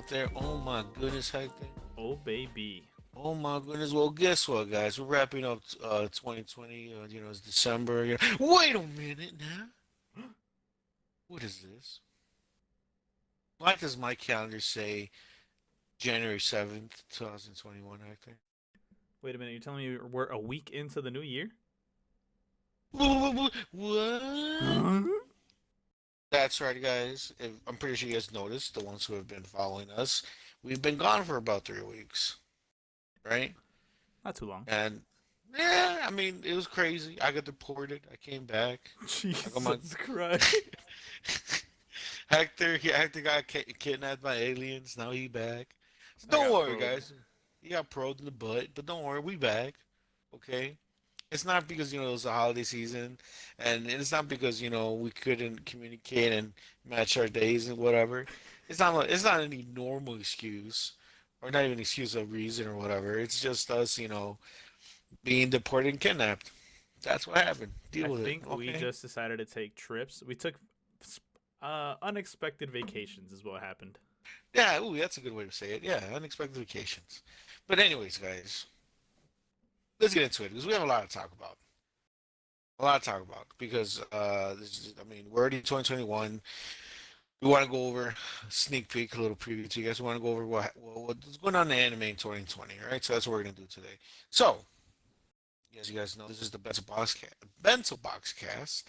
out there. Oh my goodness, Hector. Oh baby. Oh my goodness. Well, guess what, guys? We're wrapping up 2020. It's December. Wait a minute now. What is this? Why does my calendar say January 7th, 2021, Hector? Wait a minute, you're telling me we're a week into the new year? What? Huh? That's right, guys. I'm pretty sure you guys noticed, the ones who have been following us, we've been gone for about 3 weeks, right? Not too long. And yeah, I mean, it was crazy. I got deported. I came back. I got my Jesus Christ. Hector got kidnapped by aliens. Now he back. So I don't got worry, probed. guys. He got probed in the butt, but don't worry, we back. Okay. It's not because it was the holiday season, and it's not because we couldn't communicate and match our days and whatever. It's not any normal excuse, or not even excuse of reason or whatever. It's just us, being deported and kidnapped. That's what happened. Deal I with it, think we okay? just decided to take trips. We took unexpected vacations, is what happened. Yeah, ooh, that's a good way to say it. Yeah, unexpected vacations. But anyways, guys, let's get into it because we have a lot to talk about. A lot to talk about because I mean, we're already 2021. We want to go over a sneak peek, a little preview to you guys. We want to go over what's going on in anime in 2020. All right, so that's what we're gonna do today. So, as you guys know, this is the Bento Boxcast,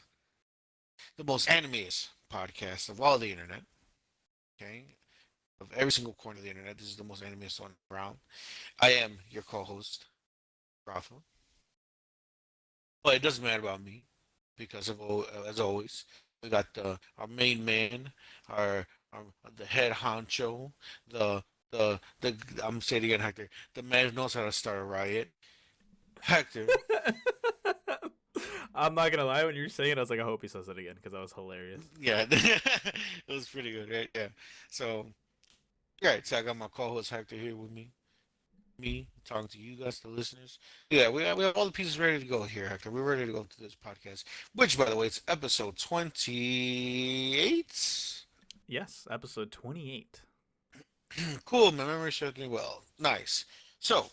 the most animeous podcast of all the internet. Okay, of every single corner of the internet, this is the most animeous one around. I am your co-host, Rafa, but it doesn't matter about me because as always, we got our main man, our, our the head honcho, the the I'm saying it again, Hector, the man who knows how to start a riot, Hector. I'm not gonna lie, when you were saying it, I was like, I hope he says it again because that was hilarious. Yeah, it was pretty good, right? Yeah. So, yeah, so I got my co-host Hector here with me talking to you guys, the listeners. Yeah, we have all the pieces ready to go here, Hector. We're ready to go to this podcast, which, by the way, it's episode 28. Yes, episode 28. Cool, my memory serves me well. Nice. So,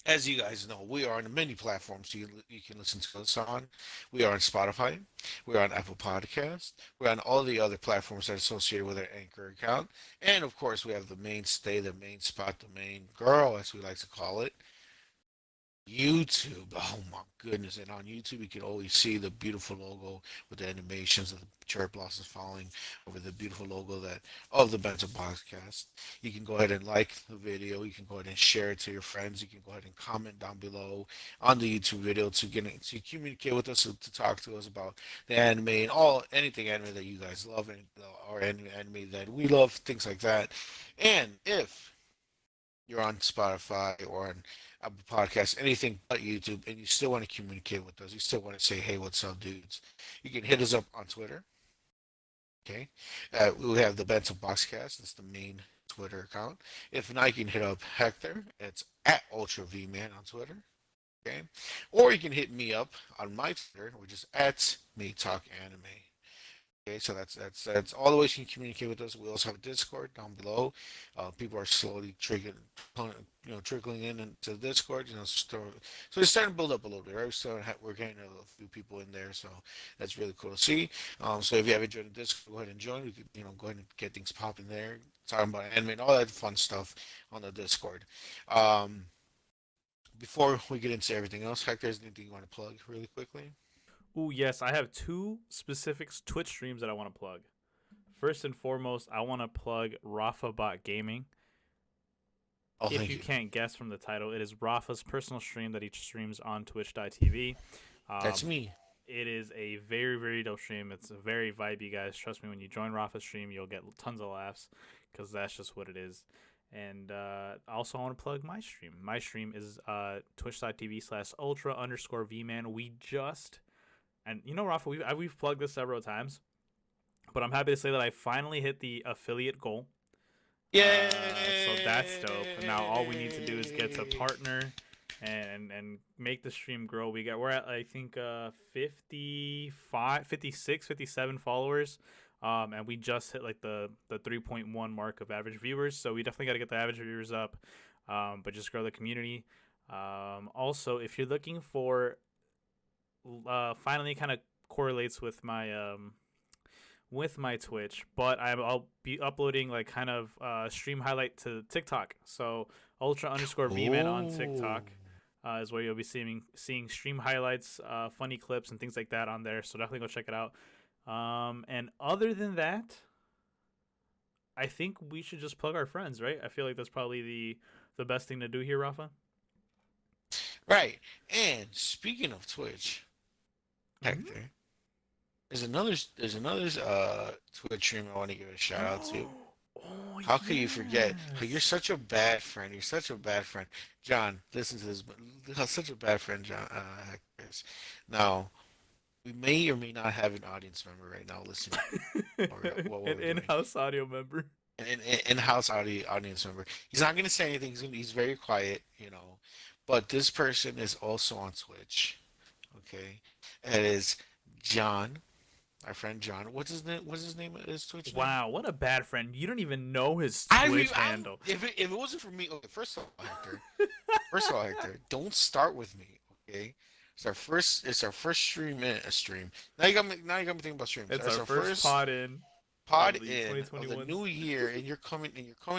as you guys know, we are on many platforms you can listen to us on. We are on Spotify. We are on Apple Podcast. We're on all the other platforms that are associated with our Anchor account. And of course, we have the mainstay, the main spot, the main girl, as we like to call it, YouTube. Oh my goodness. And on YouTube, you can always see the beautiful logo with the animations of the cherry blossoms falling over the beautiful logo that of the Bento Boxcast. You can go ahead and like the video. You can go ahead and share it to your friends. You can go ahead and comment down below on the YouTube video to communicate with us, to talk to us about the anime and anything anime that you guys love, and or anime that we love, things like that. And if you're on Spotify or on Apple Podcasts, anything but YouTube, and you still want to communicate with us, you still want to say, hey, what's up, dudes? You can hit us up on Twitter. Okay. We have the Bento Boxcast. That's the main Twitter account. If not, you can hit up Hector. It's at Ultra V Man on Twitter. Okay. Or you can hit me up on my Twitter, which is at Me Talk Anime. Okay, so that's all the ways you can communicate with us. We also have a Discord down below. People are slowly trickling in into the Discord. So it's starting to build up a little bit. Right, we're getting a few people in there, so that's really cool to see. So if you haven't joined the Discord, go ahead and join. We could go ahead and get things popping there, talking about anime and all that fun stuff on the Discord. Um, Before we get into everything else, Hector, is there anything you want to plug really quickly? Ooh, yes, I have two specific Twitch streams that I want to plug. First and foremost, I want to plug Rafa Bot Gaming. Oh, If thank you you. can't guess from the title, it is Rafa's personal stream that he streams on twitch.tv. That's Um, me. it is a very, very dope stream. It's a very vibey, guys. Trust me, when you join Rafa's stream, you'll get tons of laughs because that's just what it is. And also, I want to plug my stream. My stream is twitch.tv/ultra_vman. We just, and you know, Rafa, we've plugged this several times, but I'm happy to say that I finally hit the affiliate goal. So that's dope. Now all we need to do is get to Yay! partner and make the stream grow. We're at I think 55, 56, 57 followers And we just hit like the 3.1 mark of average viewers, so we definitely got to get the average viewers up. But just grow the community. Also, if you're looking for, finally kind of correlates with my Twitch, but I'll be uploading like kind of stream highlight to TikTok. So ultra underscore vman on Oh, TikTok is where you'll be seeing stream highlights, funny clips, and things like that on there. So definitely go check it out. And other than that, I think we should just plug our friends, right? I feel like that's probably the best thing to do here, Rafa. right. And speaking of Twitch, Mm-hmm. Hector, there's another Twitch stream I want to give a shout out to. Oh How could you forget? You're yes. such a bad friend. You're such a bad friend. John, listen to this. How such a bad friend John Hector is. Now, we may or may not have an audience member right now listening or what An we're doing. in-house audio member. An in-house audience member. He's not gonna say anything. He's very quiet, you know. But this person is also on Twitch. Okay, it is John, our friend John. What's his name? What's his name? His Twitch name? Wow, what a bad friend. You don't even know his I, Twitch I handle. if it wasn't for me, okay. First of all, Hector, don't start with me. Okay, it's our first stream in a stream. Now you got me thinking about streams. It's It's our our first first pod in pod of the in of the 2021s. new year, and you're coming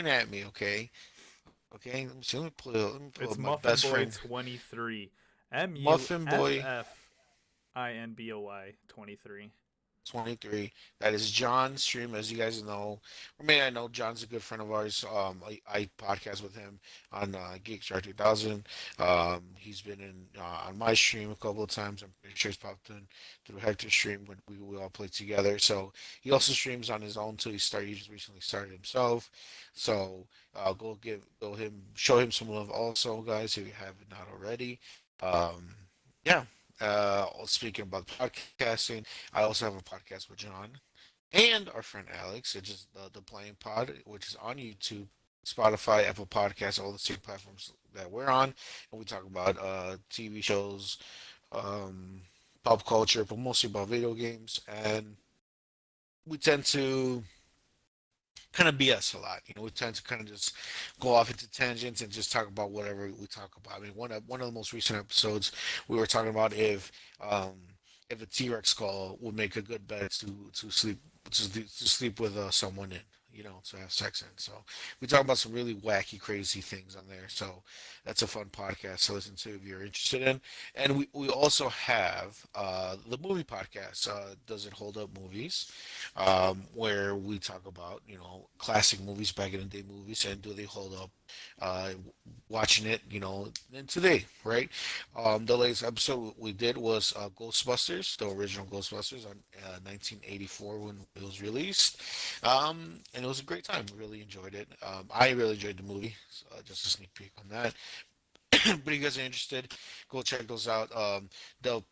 at me. Okay. Let me see. Let me pull It's up my Muffin best Boy friend, 23. Muffin Boy MUFFINBOY 23. 23. That is John's stream, as you guys know, or may I know, John's a good friend of ours. I podcast with him on Geek Star 2000. He's been in on my stream a couple of times. I'm pretty sure he's popped in through Hector's stream when we all play together. So he also streams on his own too. He just recently started himself. So show him some love also, guys, if you haven't not already. Um, yeah. Speaking about podcasting, I also have a podcast with John and our friend Alex. It's just the Playing Pod, which is on YouTube, Spotify, Apple Podcasts, all the same platforms that we're on. And we talk about TV shows, um, pop culture, but mostly about video games. And we tend to kind of BS a lot. We tend to kind of just go off into tangents and just talk about whatever we talk about. I mean, one of the most recent episodes, we were talking about um, if a T-Rex skull would make a good bed to sleep with someone in. To have sex in. So we talk about some really wacky, crazy things on there. So that's a fun podcast to listen to if you're interested in. And we also have the movie podcast, Does It Hold Up Movies, where we talk about, classic movies, back in the day movies, and do they hold up uh, watching it, and today, right? The latest episode we did was Ghostbusters, the original Ghostbusters on 1984 when it was released. And it was a great time. Really enjoyed it. I really enjoyed the movie. So, just a sneak peek on that. But if you guys are interested, go check those out. The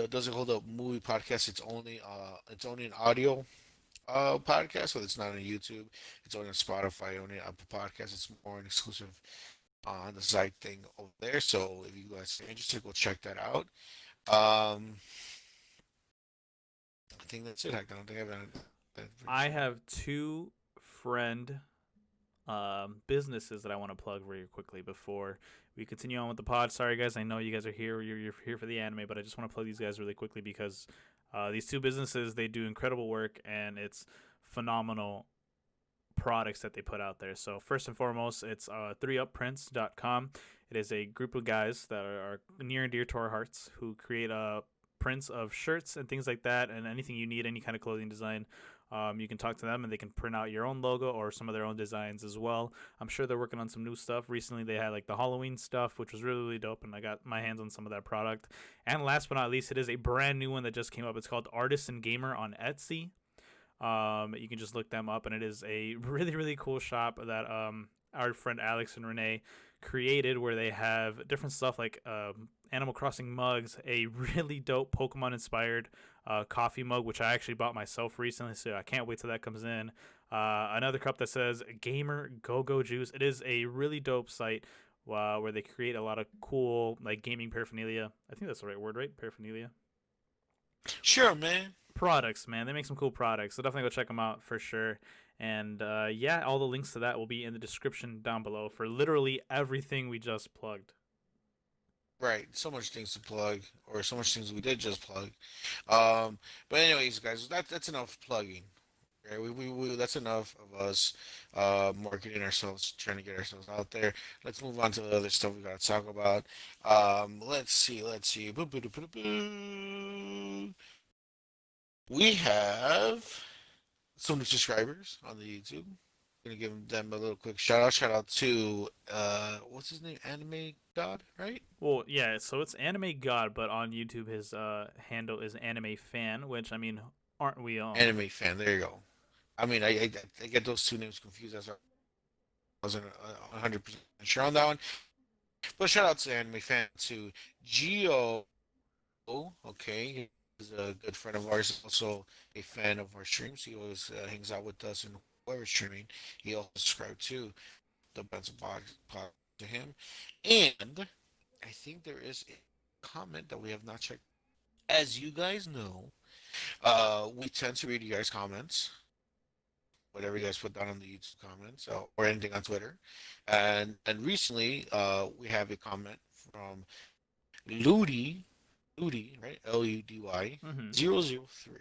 Does It Hold Up movie podcast? It's only an audio podcast, so it's not on YouTube. It's only on Spotify, only on Apple Podcasts. It's more an exclusive on the site thing over there. So if you guys are interested, go check that out. Um, I think that's it. I don't think I have that pretty I soon. have two friend businesses that I want to plug very quickly before we continue on with the pod. Sorry, guys. I know you guys are here. You're here for the anime, but I just want to plug these guys really quickly because these two businesses, they do incredible work and it's phenomenal products that they put out there. So first and foremost, it's 3upprints.com. It is a group of guys that are near and dear to our hearts who create prints of shirts and things like that, and anything you need, any kind of clothing design. You can talk to them and they can print out your own logo or some of their own designs as well. I'm sure they're working on some new stuff. Recently, they had like the Halloween stuff, which was really, really dope, and I got my hands on some of that product. And last but not least, it is a brand new one that just came up. It's called Artist and Gamer on Etsy. You can just look them up, and it is a really, really cool shop that our friend Alex and Renee created, where they have different stuff like Animal Crossing mugs, a really dope Pokemon inspired coffee mug, which I actually bought myself recently, so I can't wait till that comes in. Another cup that says Gamer Go Go Juice. It is a really dope site where they create a lot of cool like gaming paraphernalia. I think that's the right word, right? Paraphernalia. Sure, man. products, man. They make some cool products, so definitely go check them out for sure. And yeah, all the links to that will be in the description down below for literally everything we just plugged. Right. So much things to plug, or so much things we did just plug. Um, but anyways, guys, that's enough plugging. Right? That's enough of us marketing ourselves, trying to get ourselves out there. Let's move on to the other stuff we gotta talk about. Let's see. Boo, boo, boo, boo, boo. We have some new subscribers on the YouTube. Gonna give them a little quick shout out. Shout out to what's his name? Anime God, right? Well, yeah, so it's Anime God, but on YouTube his handle is Anime Fan, which I mean, aren't we all? Anime fan. There you go. I mean, I get those two names confused. As I wasn't 100% sure on that one. But shout out to Anime fan to Geo. Okay, he's a good friend of ours. Also a fan of our streams. He always hangs out with us and whoever's streaming. He also subscribed to the Bento Box to him. And I think there is a comment that we have not checked. As you guys know, we tend to read you guys' comments, whatever you guys put down in the YouTube comments or anything on Twitter. And recently, we have a comment from Ludi, Ludi, right? Ludy Mm-hmm. 003.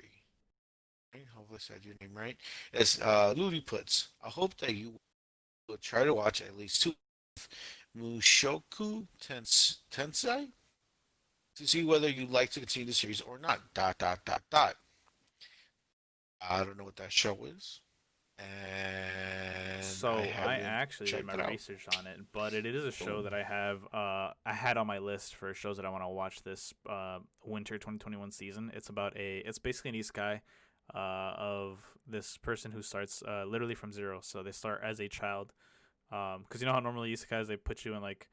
Right? Hopefully I said your name right. As Ludi puts, I hope that you will try to watch at least two Mushoku Tensei to see whether you'd like to continue the series or not. Dot dot dot dot. I don't know what that show is, and I So I haven't actually did checked my it out. research on it, but it is a show Oh, that I had on my list for shows that I want to watch this winter 2021 season. It's basically an isekai of this person who starts literally from zero. So they start as a child, because you know how normally isekais they put you in like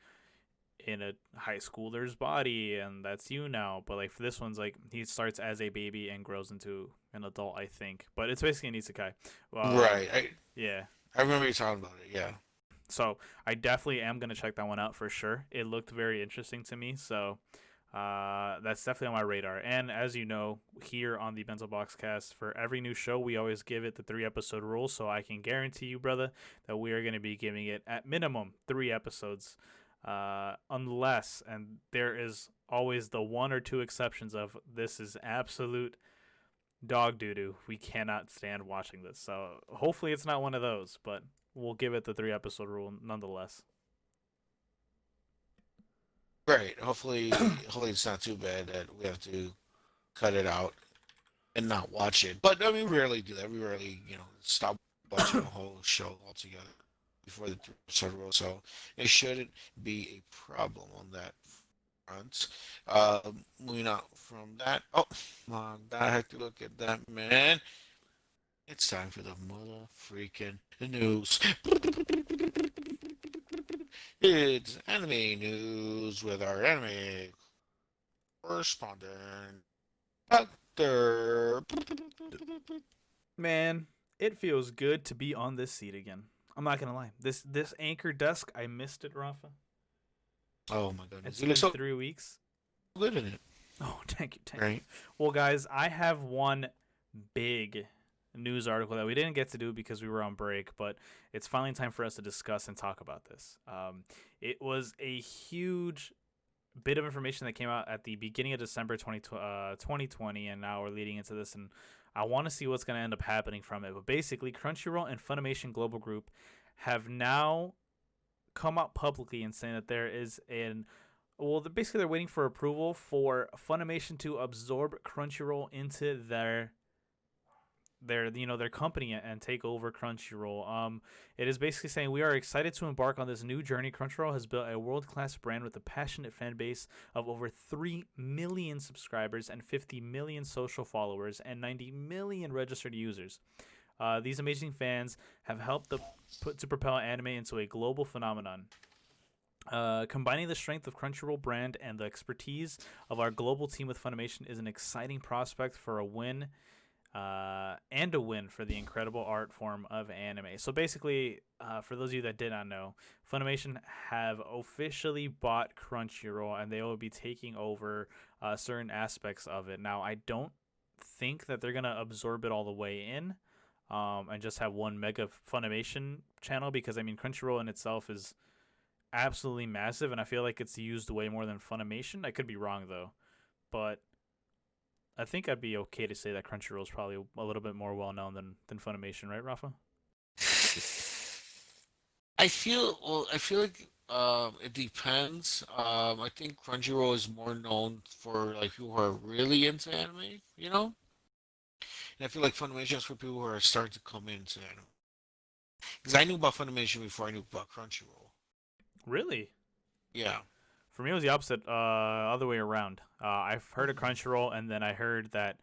in a high schooler's body and that's you now, but like for this one's like he starts as a baby and grows into an adult, I think, but it's basically an isekai. right. Yeah, I remember you talking about it. Yeah. so I definitely am gonna check that one out for sure. It looked very interesting to me, so that's definitely on my radar. And as you know, here on the Bento Boxcast, for every new show, we always give it the 3 episode rule. So I can guarantee you, brother, that we are going to be giving it at minimum 3 episodes, unless, and there is always the one or two exceptions of this is absolute dog doo doo. We cannot stand watching this. So hopefully it's not one of those, but we'll give it the 3 episode rule nonetheless. Right. Hopefully it's not too bad that we have to cut it out and not watch it. But I mean, we rarely do that. We rarely, stop watching a whole show altogether before the episode roll. So it shouldn't be a problem on that front. Moving out from that. Oh, come on. I have to look at that, man. It's time for the mother freaking news. It's anime news with our anime correspondent, Hector. Man, it feels good to be on this seat again. I'm not gonna lie. This anchor desk, I missed it, Rafa. Oh my goodness, It's you been look so 3 weeks. good in it, Oh, thank you, thank you. right? Well, guys, I have one big news article that we didn't get to do because we were on break, but it's finally time for us to discuss and talk about this. It was a huge bit of information that came out at the beginning of December 2020, and now we're leading into this, and I want to see what's going to end up happening from it. But basically, Crunchyroll and Funimation Global Group have now come out publicly and saying that there is basically they're waiting for approval for Funimation to absorb Crunchyroll into their company and take over Crunchyroll. It is basically saying we are excited to embark on this new journey. Crunchyroll has built a world-class brand with a passionate fan base of over 3 million subscribers and 50 million social followers and 90 million registered users. These amazing fans have helped to propel anime into a global phenomenon. Combining the strength of Crunchyroll brand and the expertise of our global team with Funimation is an exciting prospect for a win for the incredible art form of anime. So basically, for those of you that did not know, Funimation have officially bought Crunchyroll, and they will be taking over certain aspects of it. Now, I don't think that they're gonna absorb it all the way in, and just have one mega Funimation channel, because I mean Crunchyroll in itself is absolutely massive, and I feel like it's used way more than Funimation. I could be wrong though, but I think I'd be okay to say that Crunchyroll is probably a little bit more well known than Funimation, right, Rafa? I feel like it depends. I think Crunchyroll is more known for like people who are really into anime, you know? And I feel like Funimation is for people who are starting to come into anime. Because I knew about Funimation before I knew about Crunchyroll. Really? Yeah. For me, it was the opposite, other way around. I've heard of Mhm. Crunchyroll, and then I heard that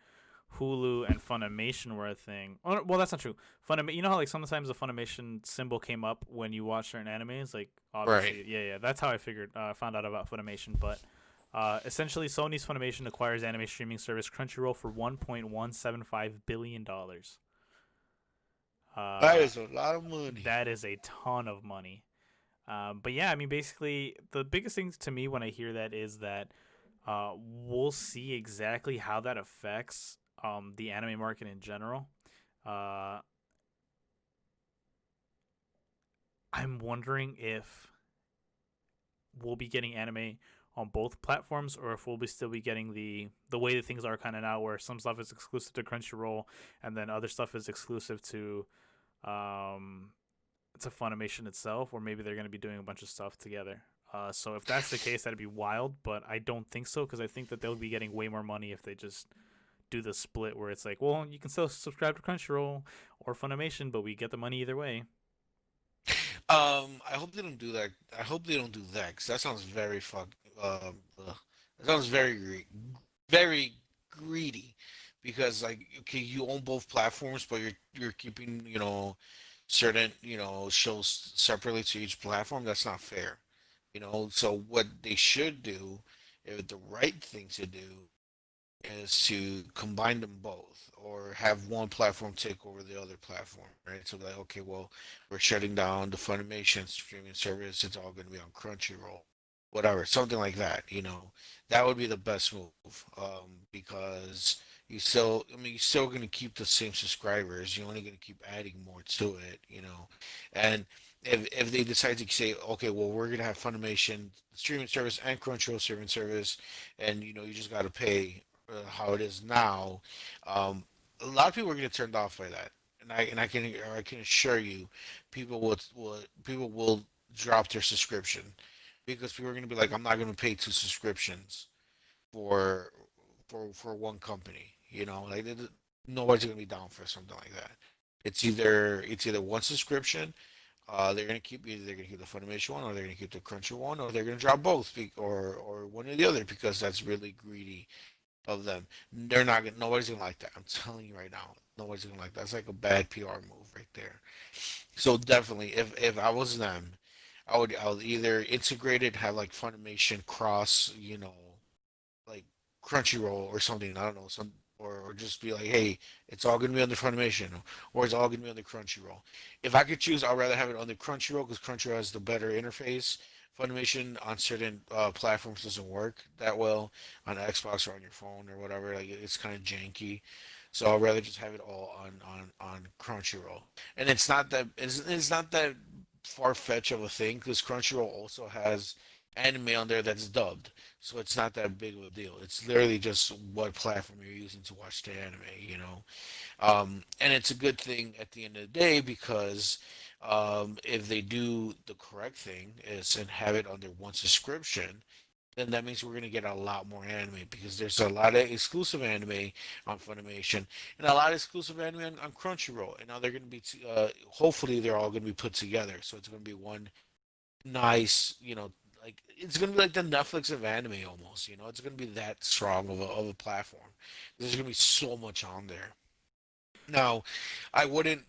Hulu and Funimation were a thing. Oh, no, well, that's not true. You know how like sometimes the Funimation symbol came up when you watch certain animes. Like Right. obviously, yeah, yeah. That's how I figured. Found out about Funimation, but essentially, Sony's Funimation acquires anime streaming service Crunchyroll for $1.175 billion. That Uh, is a lot of money. that is a ton of money. But yeah, I mean, basically, the biggest thing to me when I hear that is that we'll see exactly how that affects the anime market in general. Uh, I'm wondering if we'll be getting anime on both platforms, or if we'll be still be getting the way that things are kind of now, where some stuff is exclusive to Crunchyroll, and then other stuff is exclusive um, to Funimation itself, or maybe they're going to be doing a bunch of stuff together. So if that's the case, that'd be wild, but I don't think so, because I think that they'll be getting way more money if they just do the split where it's like, well, you can still subscribe to Crunchyroll or Funimation, but we get the money either way. I hope they don't do that. I hope they don't do that because that sounds very that sounds very greedy. Because like, okay, you own both platforms, but you're keeping certain shows separately to each platform. That's not fair. So what they should do, if the right thing to do, is to combine them both or have one platform take over the other platform, right? So like, okay, well, we're shutting down the Funimation streaming service. It's all going to be on Crunchyroll, whatever, something like that. That would be the best move, because you're still going to keep the same subscribers. You're only going to keep adding more to it. And if they decide to say, okay, well, we're going to have Funimation streaming service and Crunchyroll streaming service, and you just got to pay how it is now, a lot of people are going to get turned off by that, and I can assure you, people will drop their subscription because people are going to be like, I'm not going to pay two subscriptions for for one company. Like nobody's going to be down for something like that. It's either one subscription. They're gonna keep either they're gonna keep the Funimation one, or they're gonna keep the Crunchy one, or they're gonna drop both, or one or the other, because that's really greedy of them. They're not gonna. Nobody's gonna like that. I'm telling you right now, nobody's gonna like that. That's like a bad PR move right there. So definitely, if I was them, I would either integrate it, have like Funimation cross, like Crunchyroll or something. I don't know, or just be like, hey, it's all gonna be under Funimation, or it's all gonna be under Crunchyroll. If I could choose, I'd rather have it under Crunchyroll because Crunchyroll has the better interface. Funimation on certain platforms doesn't work that well on Xbox or on your phone or whatever. Like it's kind of janky. So I'd rather just have it all on Crunchyroll. And it's not that far fetched of a thing because Crunchyroll also has anime on there that's dubbed. So it's not that big of a deal. It's literally just what platform you're using to watch the anime. And it's a good thing at the end of the day because if they do the correct thing is and have it under one subscription, then that means we're going to get a lot more anime because there's a lot of exclusive anime on Funimation and a lot of exclusive anime on Crunchyroll. And now they're going to be, hopefully, they're all going to be put together. So it's going to be one nice, like it's going to be like the Netflix of anime almost. It's going to be that strong of a platform. There's going to be so much on there. Now, I wouldn't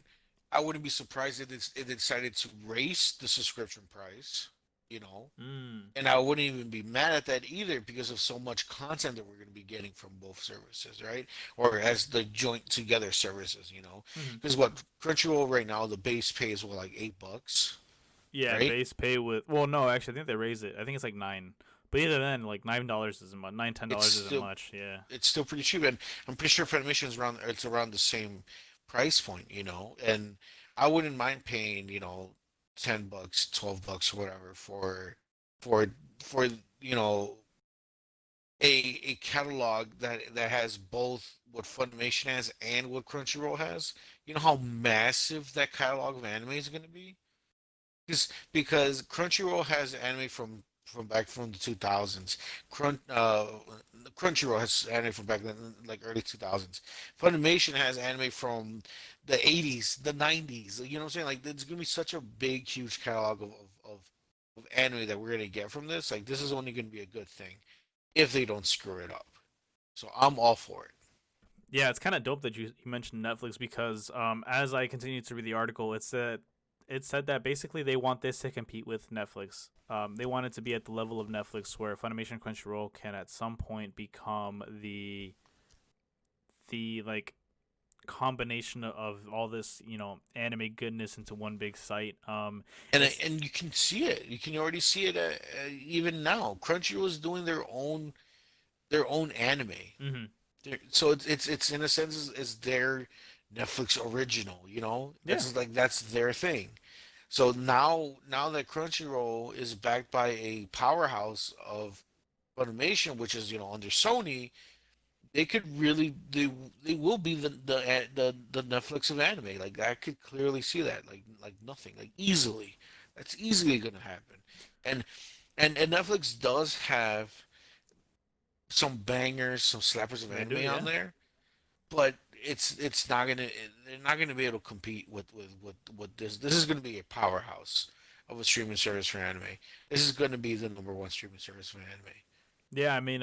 I wouldn't be surprised if it decided to raise the subscription price, you know, Mm. and I wouldn't even be mad at that either because of so much content that we're going to be getting from both services, right? Or as the joint together services. Hmm. Because what Crunchyroll right now, the base pay is what, like $8, Yeah, right? base pay with. Well, no, actually, I think they raised it. I think it's like 9. But even then, like $9 isn't much. It's $9-10 isn't still much. Yeah. it's still pretty cheap, and I'm pretty sure Funimation is around it's around the same price point, and I wouldn't mind paying, $10, $12 or whatever for for you know a catalog that has both what Funimation has and what Crunchyroll has. You know how massive that catalog of anime is going to be? Because Crunchyroll has anime from back from the 2000s. Crunchyroll has anime from back then, like early 2000s. Funimation has anime from the 80s, the 90s. You know what I'm saying? Like, there's gonna be such a big, huge catalog of anime that we're gonna get from this. Like, this is only gonna be a good thing if they don't screw it up. So I'm all for it. Yeah, it's kind of dope that you mentioned Netflix because as I continued to read the article, it said that basically they want this to compete with Netflix. They want it to be at the level of Netflix, where Funimation and Crunchyroll can at some point become the like combination of all this anime goodness into one big site. It's And you can see it. You can already see it even now. Crunchyroll is doing their own anime. hmm So it's in a sense is their Netflix original, you know? yeah. That's their thing. So now that Crunchyroll is backed by a powerhouse of Funimation, which is, under Sony, they could really they will be the Netflix of anime. Like I could clearly see that. Like nothing. Like easily. That's easily gonna happen. And and Netflix does have some bangers, some slappers of They do, anime on yeah. there, but it's not gonna they're not gonna be able to compete with this. This is gonna be a powerhouse of a streaming service for anime. This is gonna be the number one streaming service for anime. Yeah, I mean,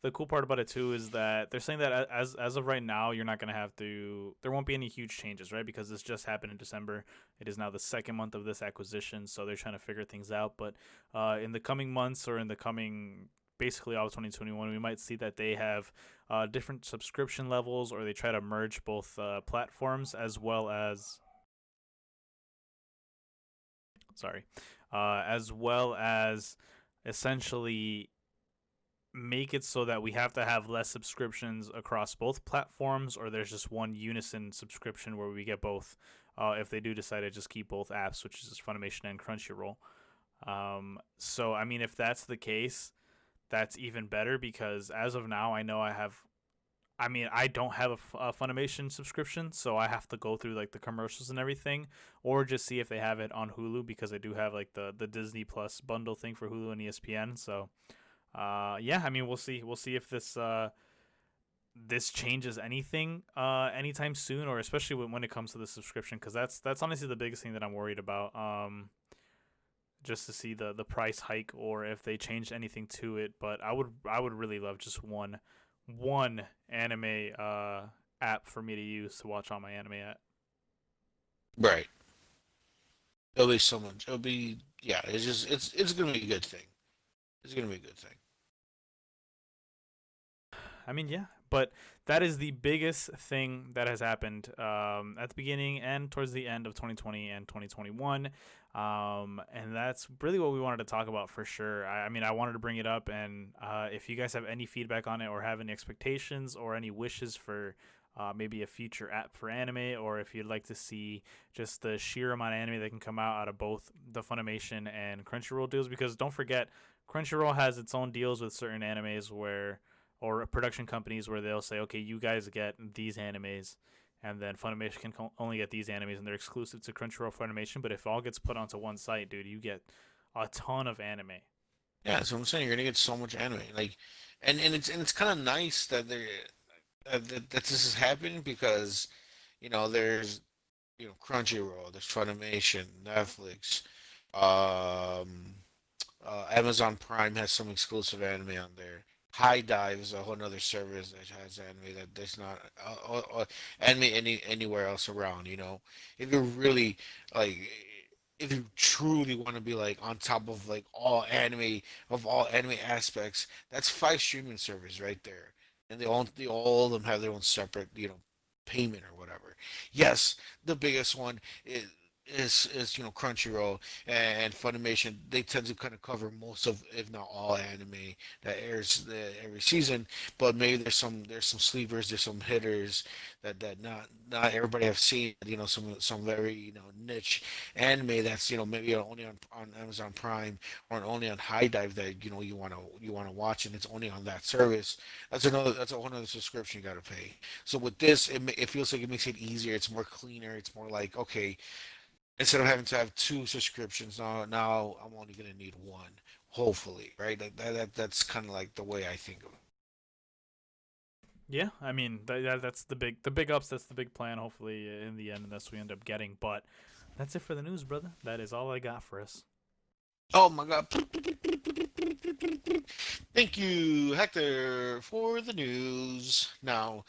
the cool part about it too is that they're saying that as of right now, you're not gonna have to. There won't be any huge changes, right? Because this just happened in December. It is now the second month of this acquisition, so they're trying to figure things out. But in the coming months or in the coming basically all of 2021, we might see that they have different subscription levels, or they try to merge both platforms as well as sorry, as well as essentially make it so that we have to have less subscriptions across both platforms, or there's just one unison subscription where we get both. If they do decide to just keep both apps, which is Funimation and Crunchyroll. So I mean, if that's the case, that's even better because as of now, I know I have. I mean, I don't have a Funimation subscription, so I have to go through like the commercials and everything, or just see if they have it on Hulu because I do have like the Disney Plus bundle thing for Hulu and ESPN. So yeah, I mean, we'll see. We'll see if this changes anything anytime soon, or especially when it comes to the subscription, because that's honestly the biggest thing that I'm worried about. Just to see the price hike or if they changed anything to it. But I would really love just one anime app for me to use to watch all my anime at. Right. It'll be so much. It'll be yeah. It's gonna be a good thing. It's gonna be a good thing. I mean, yeah, but that is the biggest thing that has happened at the beginning and towards the end of 2020 and 2021. And that's really what we wanted to talk about for sure. I mean, I wanted to bring it up, and if you guys have any feedback on it or have any expectations or any wishes for maybe a future app for anime, or if you'd like to see just the sheer amount of anime that can come out of both the Funimation and Crunchyroll deals, because don't forget, Crunchyroll has its own deals with certain animes where or production companies where they'll say, okay, you guys get these animes, and then Funimation can only get these animes, and they're exclusive to Crunchyroll Funimation. But if it all gets put onto one site, dude, you get a ton of anime. Yeah, that's what I'm saying. You're gonna get so much anime. Like, and it's kind of nice that that this is happening because there's Crunchyroll, there's Funimation, Netflix, um, Amazon Prime has some exclusive anime on there. High Dive is a whole other service that has anime that there's not anime anywhere else around. If you're really like, if you truly want to be like on top of like all anime aspects, that's five streaming servers right there, and all of them have their own separate payment or whatever. Yes, the biggest one is Crunchyroll and Funimation. They tend to kind of cover most of, if not all, anime that airs every season. But maybe there's some sleepers, there's some hitters that not everybody have seen. Some very niche anime that's maybe only on Amazon Prime or only on High Dive that you wanna watch, and it's only on that service. That's a whole other subscription you gotta pay. So with this, it feels like it makes it easier. It's more cleaner. It's more like, okay, instead of having to have two subscriptions, now I'm only gonna need one. Hopefully, right? That's kind of like the way I think of it. Yeah, I mean that's the big ups. That's the big plan. Hopefully, in the end, that's what we end up getting. But that's it for the news, brother. That is all I got for us. Oh my God! Thank you, Hector, for the news. Now,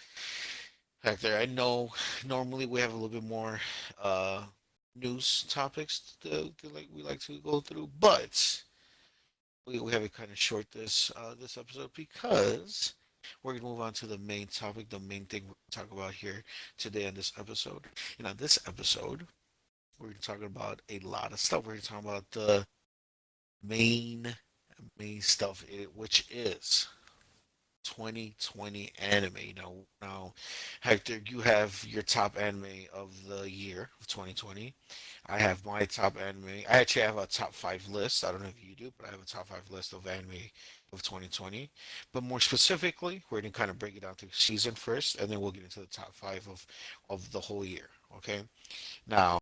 Hector, I know normally we have a little bit more uh news topics like we like to go through, but we have it kind of short this episode because we're gonna move on to the main topic, the main thing we're gonna talk about here today on this episode. And on this episode, we're gonna talk about a lot of stuff. We're gonna talk about the main main stuff, which is 2020 anime. Now, Hector, you have your top anime of the year of 2020. I have my top anime. I actually have a top five list. I don't know if you do, but I have a top five list of anime of 2020. But more specifically, we're gonna kind of break it down to season first, and then we'll get into the top five of the whole year. Okay. Now,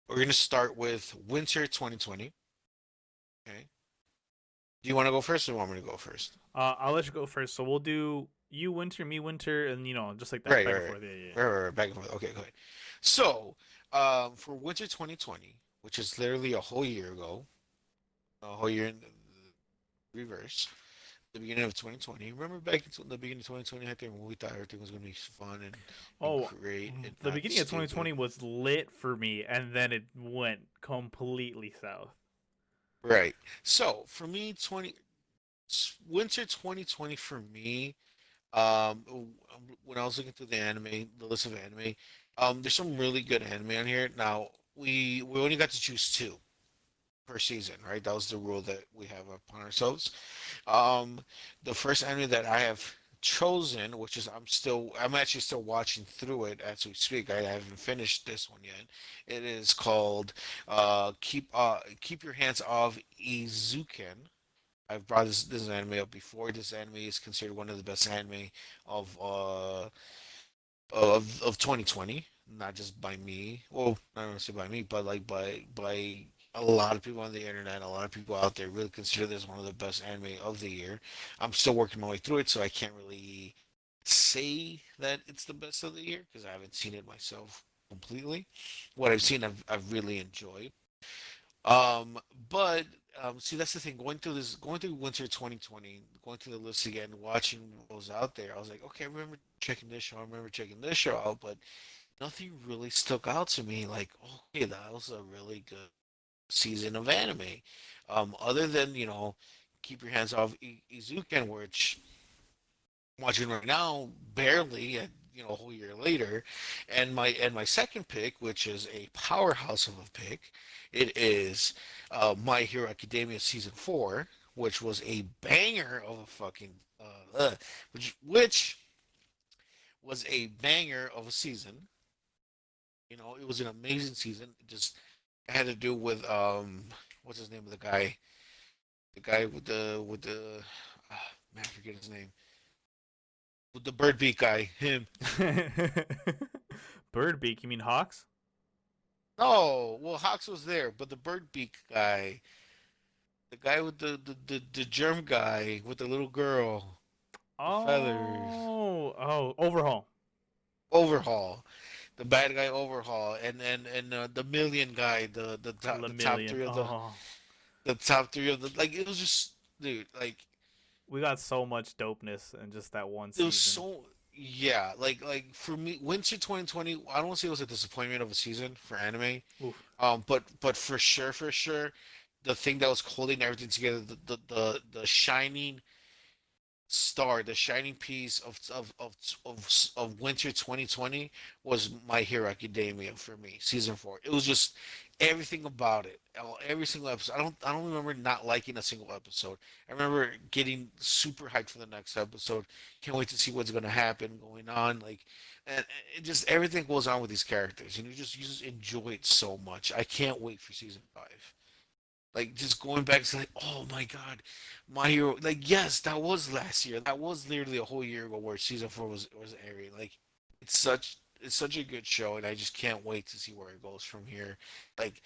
we're gonna start with winter 2020. Okay. Do you want to go first, or you want me to go first? I'll let you go first. So we'll do you winter, me winter, and just like that, Right, back right, and right, forth. Yeah, yeah. right, back and forth. Okay, go ahead. So, for winter 2020, which is literally a whole year ago, a whole year in the reverse, the beginning of 2020. Remember back in the beginning of 2020, I think when we thought everything was going to be fun and Oh, great and the not beginning of stupid. 2020 was lit for me, and then it went completely south. Right. So for me, winter 2020 for me, when I was looking through the list of anime, there's some really good anime on here. Now we only got to choose two per season, right? That was the rule that we have upon ourselves. Um, the first anime that I have chosen, which is I'm actually still watching through it as we speak. I haven't finished this one yet. It is called Keep Your Hands Off Izuken. I've brought this anime up before. This anime is considered one of the best anime of 2020, not just by me. Well, not gonna say by me, but like by a lot of people on the internet, a lot of people out there really consider this one of the best anime of the year. I'm still working my way through it, so I can't really say that it's the best of the year because I haven't seen it myself completely. What I've seen, I've really enjoyed. Um, but see, that's the thing. Going through winter 2020, going through the list again, watching what was out there, I was like, okay, I remember checking this show, I remember checking this show out, but nothing really stuck out to me. Like, okay, that was a really good season of anime. Other than keep your hands off Izuken, which I'm watching right now, barely, a whole year later, and my second pick, which is a powerhouse of a pick, it is My Hero Academia season four, which was a banger of a fucking which was a banger of a season. It was an amazing season. It just had to do with what's his name of the guy with the man, I forget his name, with the bird beak guy, him. Birdbeak, you mean Hawks? No, well, Hawks was there, but the bird beak guy, the guy with the germ guy with the little girl, the feathers, Oh, Overhaul. Overhaul, the bad guy Overhaul, and the million guy, the top Lemillion. three of Oh, the top three of the like it was just dude like we got so much dopeness in just that one it was season. so yeah like for me winter 2020 I don't want to say it was a disappointment of a season for anime. Oof. But for sure, the thing that was holding everything together, the shining star, the shining piece of winter 2020 was My Hero Academia for me, season four. It was just everything about it. Every single episode. I don't remember not liking a single episode. I remember getting super hyped for the next episode. Can't wait to see what's gonna happen going on. Like, and it just everything goes on with these characters, and you just enjoy it so much. I can't wait for season 5. Like just going back to like, oh my god, my hero. Like yes, that was last year. That was literally a whole year ago where season 4 was airing. Like it's such a good show, and I just can't wait to see where it goes from here. Like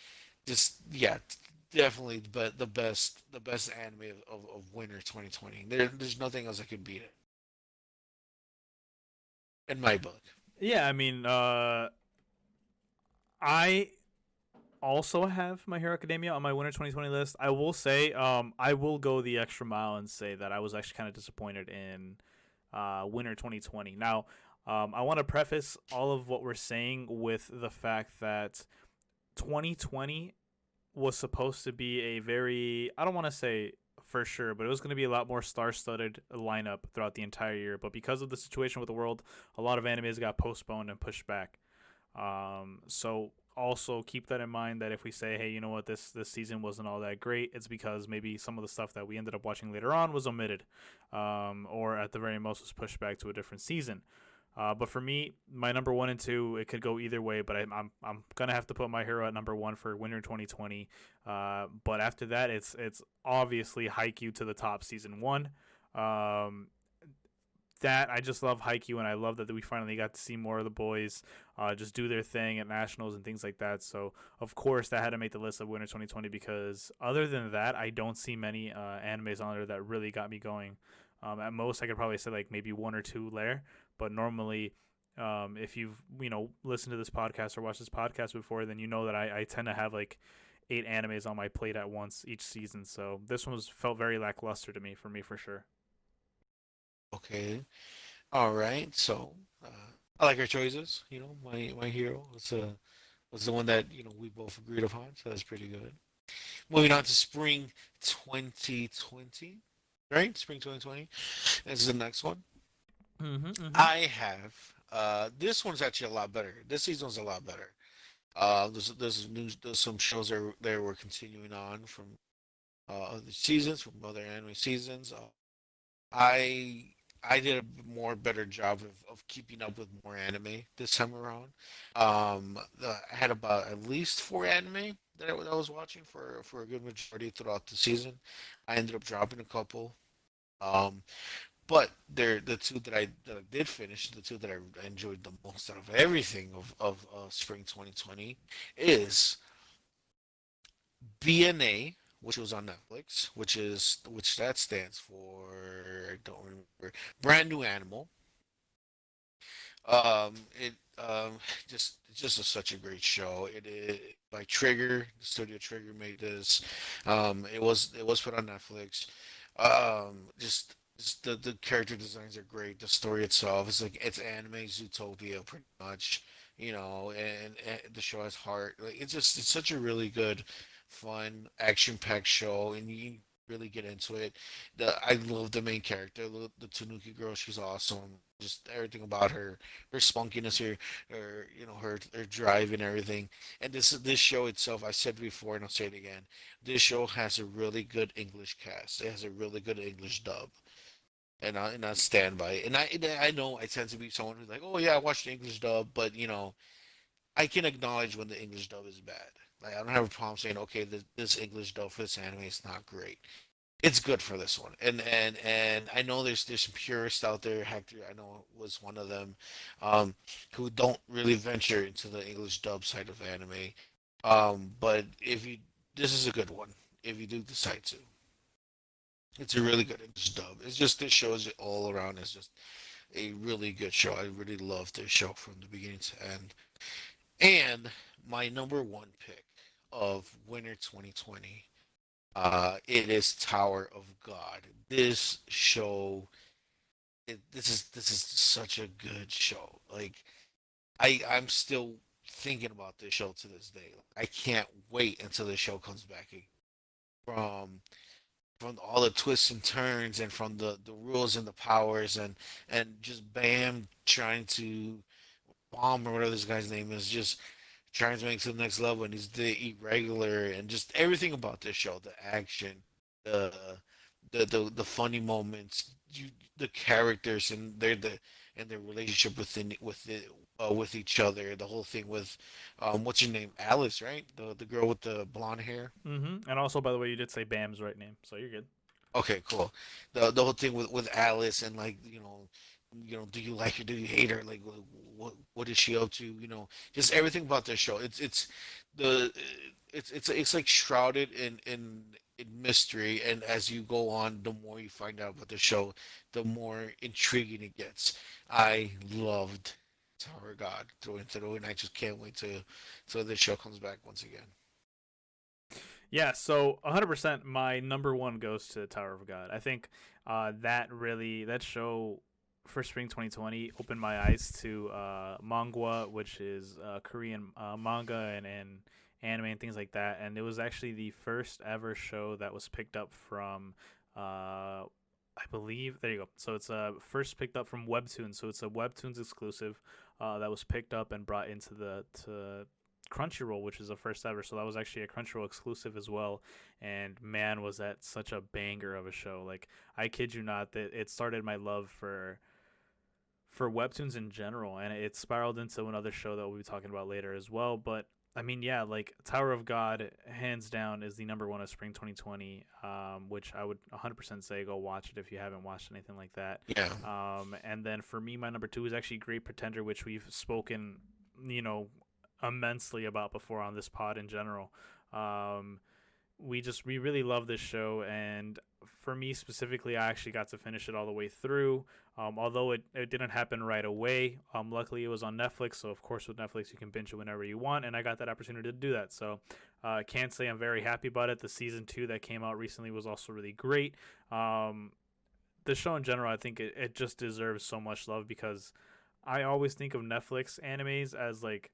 just yeah, definitely, but the best anime of winter 2020. There's nothing else that could beat it in my book. Yeah, I mean, I also have My Hero Academia on my Winter 2020 list. I will say, I will go the extra mile and say that I was actually kind of disappointed in Winter 2020. Now, I want to preface all of what we're saying with the fact that 2020 was supposed to be a very, I don't want to say for sure, but it was going to be a lot more star-studded lineup throughout the entire year. But because of the situation with the world, a lot of animes got postponed and pushed back. So also keep that in mind that if we say, hey, you know what, this season wasn't all that great, it's because maybe some of the stuff that we ended up watching later on was omitted, or at the very most was pushed back to a different season. But for me, my number 1 and 2, it could go either way. But I'm gonna have to put My Hero at number 1 for Winter 2020. But after that, it's obviously Haikyuu to the top, season 1. Um, that I just love Haikyuu, and I love that we finally got to see more of the boys just do their thing at nationals and things like that. So of course that had to make the list of Winter 2020 because other than that, I don't see many animes on there that really got me going. At most, I could probably say like maybe 1 or 2 there, but normally. If you've listened to this podcast or watched this podcast before, then you know that I tend to have like 8 animes on my plate at once each season. So this one felt very lackluster to me for sure. Okay, all right. So I like our choices. My hero was the one that we both agreed upon, so that's pretty good. Moving on to spring 2020, right? Spring 2020. This is the next one. Mm-hmm. I have this one's actually a lot better. This season's a lot better. There's some shows there were continuing on from other seasons, from other anime seasons. I I did a more better job of keeping up with more anime this time around. I had about at least 4 anime that I was watching for a good majority throughout the season. I ended up dropping a couple. Um, but they're the two that I did finish, the two that I enjoyed the most out of everything of spring 2020 is BNA, which was on Netflix, which that stands for I don't remember. Brand New Animal. It it's just such a great show. It is by Trigger, Studio Trigger made this. It was put on Netflix. Just the character designs are great. The story itself is like it's anime Zootopia pretty much, and the show has heart. Like it's such a really good, fun, action-packed show, and you really get into it. I love the main character, the Tanuki girl. She's awesome. Just everything about her spunkiness, her drive and everything. And this show itself, I said before and I'll say it again. This show has a really good English cast. It has a really good English dub, and I stand by it. And I know I tend to be someone who's like, oh yeah, I watched the English dub, but I can acknowledge when the English dub is bad. Like I don't have a problem saying, okay, this English dub for this anime is not great. It's good for this one, and I know there's some purists out there. Hector, I know was one of them, um, who don't really venture into the English dub side of anime. But if you, this is a good one. If you do decide to, it's a really good English dub. It's just this shows it all around. It's just a really good show. I really love this show from the beginning to end. And my number one pick of winter 2020, it is Tower of God. This show, this is such a good show. Like I'm still thinking about this show to this day. I can't wait until the show comes back from all the twists and turns and from the rules and the powers and just Bam trying to bomb or whatever this guy's name is, just trying to make it to the next level, and he's the irregular, and just everything about this show, the action, the the funny moments, the characters, and their relationship with each other, the whole thing with what's her name, Alice, right? The girl with the blonde hair. And also, by the way, you did say Bam's right name, so you're good. Okay, cool. The whole thing with Alice, and like, do you like her? Do you hate her? Like, what is she up to? Just everything about this show. The it's like shrouded in mystery, and as you go on, the more you find out about the show, the more intriguing it gets. I loved Tower of God through and through, and I just can't wait to so this show comes back once again. Yeah, so 100% my number one goes to Tower of God. I think that show for spring 2020 opened my eyes to manga, which is Korean manga and anime and things like that. And it was actually the first ever show that was picked up from I believe there you go. So it's first picked up from Webtoons. So it's a Webtoons exclusive that was picked up and brought into the to Crunchyroll, which is the first ever. So that was actually a Crunchyroll exclusive as well. And man, was that such a banger of a show! Like I kid you not, that it started my love for webtoons in general, and it spiraled into another show that we'll be talking about later as well. But I mean, yeah, like Tower of God, hands down, is the number one of spring 2020, which I would 100% say go watch it if you haven't watched anything like that. Yeah. And then for me, my number two is actually Great Pretender, which we've spoken, you know, immensely about before on this pod in general. Um, we really love this show, and for me specifically, I actually got to finish it all the way through. Although it didn't happen right away. Luckily, it was on Netflix, so of course with Netflix you can binge it whenever you want, and I got that opportunity to do that. So I can't say I'm very happy about it. The season two that came out recently was also really great. The show in general, I think it just deserves so much love because I always think of Netflix animes as like,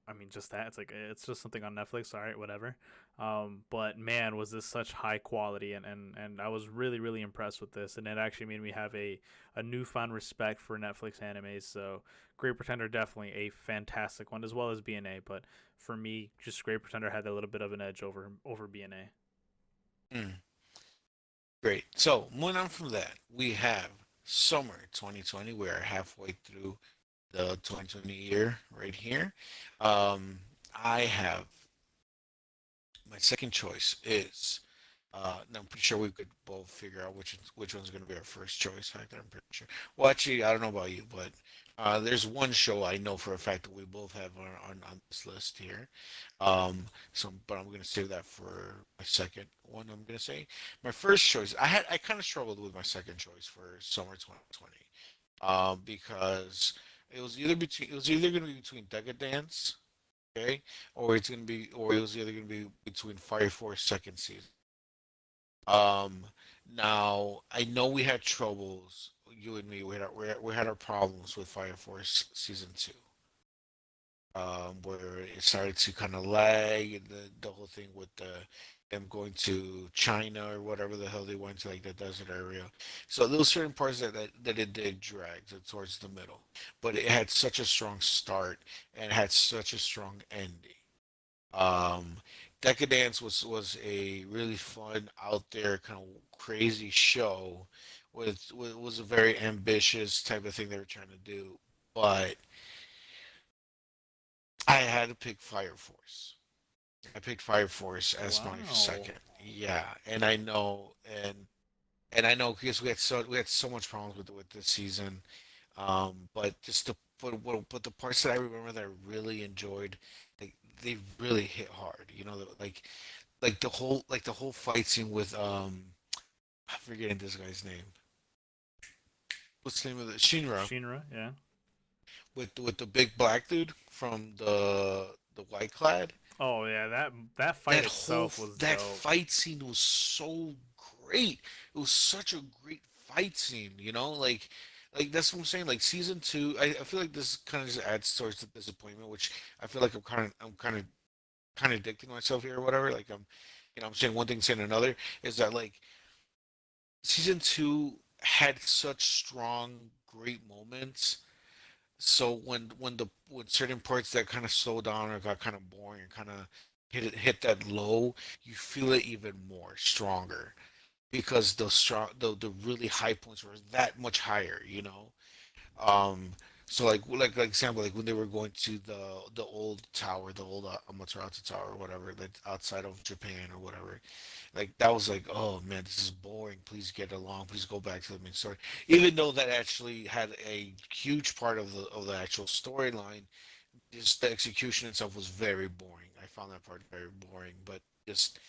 I mean, just that. It's like it's just something on Netflix. All right, whatever. But man, was this such high quality, and I was really really impressed with this, and it actually made me have a newfound respect for Netflix animes. So, Great Pretender definitely a fantastic one, as well as BNA. But for me, just Great Pretender had a little bit of an edge over BNA. Mm, great. So moving on from that, we have summer 2020. We are halfway through the 2020 year right here. Um, I have my second choice is, and I'm pretty sure we could both figure out which one's going to be our first choice. Hector, I'm pretty sure. Well, actually, I don't know about you, but there's one show I know for a fact that we both have on this list here. But I'm going to save that for my second one. I'm going to say my first choice. I kind of struggled with my second choice for summer 2020, because it was either going to be between Decadence, okay, or it was either gonna be between Fire Force second season. Um, Now I know we had troubles, you and me. We had our problems with Fire Force season two, where it started to kind of lag, and the whole thing with them going to China or whatever the hell they went to, like the desert area. So there were certain parts that it did drag towards the middle, but it had such a strong start and it had such a strong ending. Um, Decadence was a really fun, out there, kind of crazy show. With was a very ambitious type of thing they were trying to do, but I had to pick Fire Force. I picked Fire Force as my Wow. second. Yeah, and I know because we had so much problems with this season. But just the but the parts that I remember that I really enjoyed, they really hit hard. Like the whole fight scene with I'm forgetting this guy's name. What's the name of the Shinra, Shinra, yeah. with the big black dude from the White Clad. Oh yeah, that fight itself was That dope. fight scene was so great. It was such a great fight scene, like that's what I'm saying. Like season two, I feel like this kind of just adds towards the disappointment, which I feel like I'm kind of contradicting myself here or whatever. Like I'm saying one thing, saying another. Is that like season two had such strong, great moments, So when certain parts that kind of slow down or got kind of boring and kind of hit that low, you feel it even more stronger because the really high points were that much higher, you know. Um, so like example, like when they were going to the old tower, the old Amaterasu tower or whatever, like outside of Japan or whatever, like that was like, oh man, this is boring. Please get along. Please go back to the main story. Even though that actually had a huge part of the actual storyline, just the execution itself was very boring. I found that part very boring. But just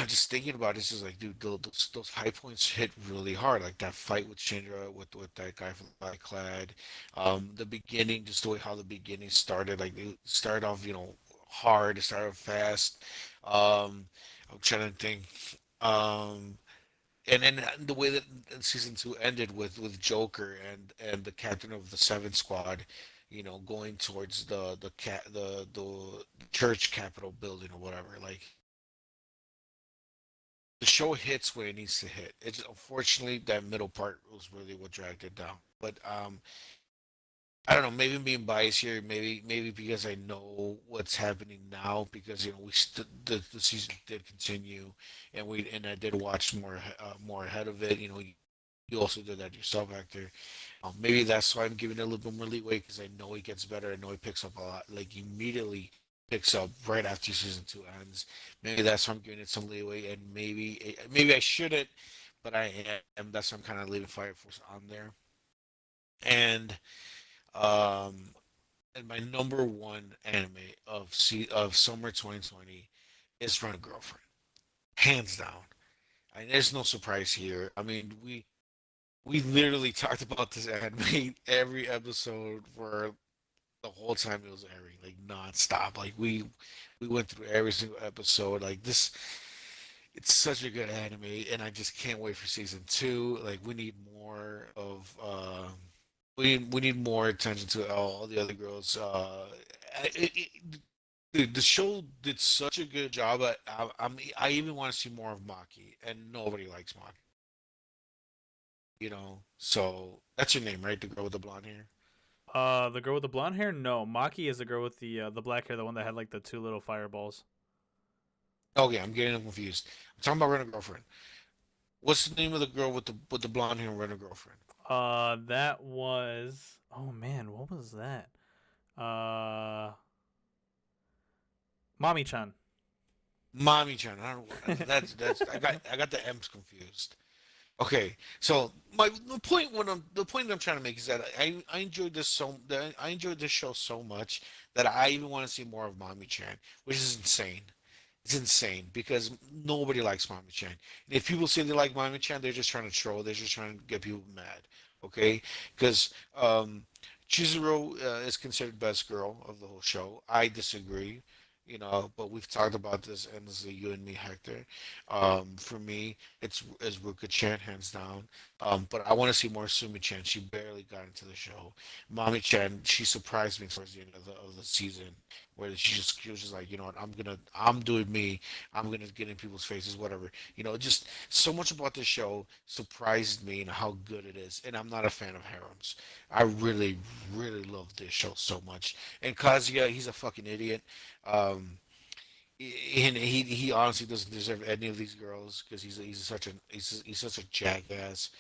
just thinking about it, it's just like, dude, those high points hit really hard. Like that fight with Shinra, with that guy from Black Clad, the beginning, just the way how the beginning started. Like it started off, hard. It started off fast. I'm trying to think. Um, and then the way that season two ended with Joker and the captain of the Seven Squad, going towards the church capitol building or whatever. Like the show hits where it needs to hit. It's unfortunately that middle part was really what dragged it down. But I don't know. Maybe I'm being biased here. Maybe because I know what's happening now. Because the season did continue, and I did watch more ahead of it. You also did that yourself, Hector. Maybe that's why I'm giving it a little bit more leeway because I know it gets better. I know it picks up a lot. Like immediately picks up right after season two ends. Maybe that's why I'm giving it some leeway, and maybe I shouldn't, but I am. That's why I'm kind of leaving Fire Force on there. And um, and my number one anime of summer 2020 is Run a Girlfriend, hands down. And there's no surprise here. I mean, we literally talked about this anime every episode for the whole time it was airing, like nonstop. Like we went through every single episode. Like this, it's such a good anime, and I just can't wait for season two. Like we need more of we need more attention to all the other girls. The show did such a good job. I even want to see more of Maki, and nobody likes Maki. So that's your name, right? The girl with the blonde hair. The girl with the blonde hair? No, Maki is the girl with the black hair, the one that had like the two little fireballs. Okay, I'm getting them confused. I'm talking about Rent a Girlfriend. What's the name of the girl with the blonde hair and Rent a Girlfriend? That was. Oh man, what was that? Uh, Mommy Chan. Mommy Chan. I don't know. That's I got the M's confused. Okay, so the point that I'm trying to make is that I enjoyed I enjoyed this show so much that I even want to see more of Mommy Chan, which is insane. It's insane because nobody likes Mommy Chan. And if people say they like Mommy Chan, they're just trying to troll. They're just trying to get people mad. Okay? Because Chizuru is considered best girl of the whole show. I disagree. But we've talked about this endlessly, you and me, Hector. For me, it's Ruka Chan, hands down. But I want to see more Sumi Chan. She barely got into the show. Mommy Chan, she surprised me towards the end of the season, where she was just like, you know what, I'm doing me. I'm gonna get in people's faces, whatever. Just so much about this show surprised me and how good it is. And I'm not a fan of harems. I really, really love this show so much. And Kazuya, he's a fucking idiot. Um, and he honestly doesn't deserve any of these girls because he's such a jackass.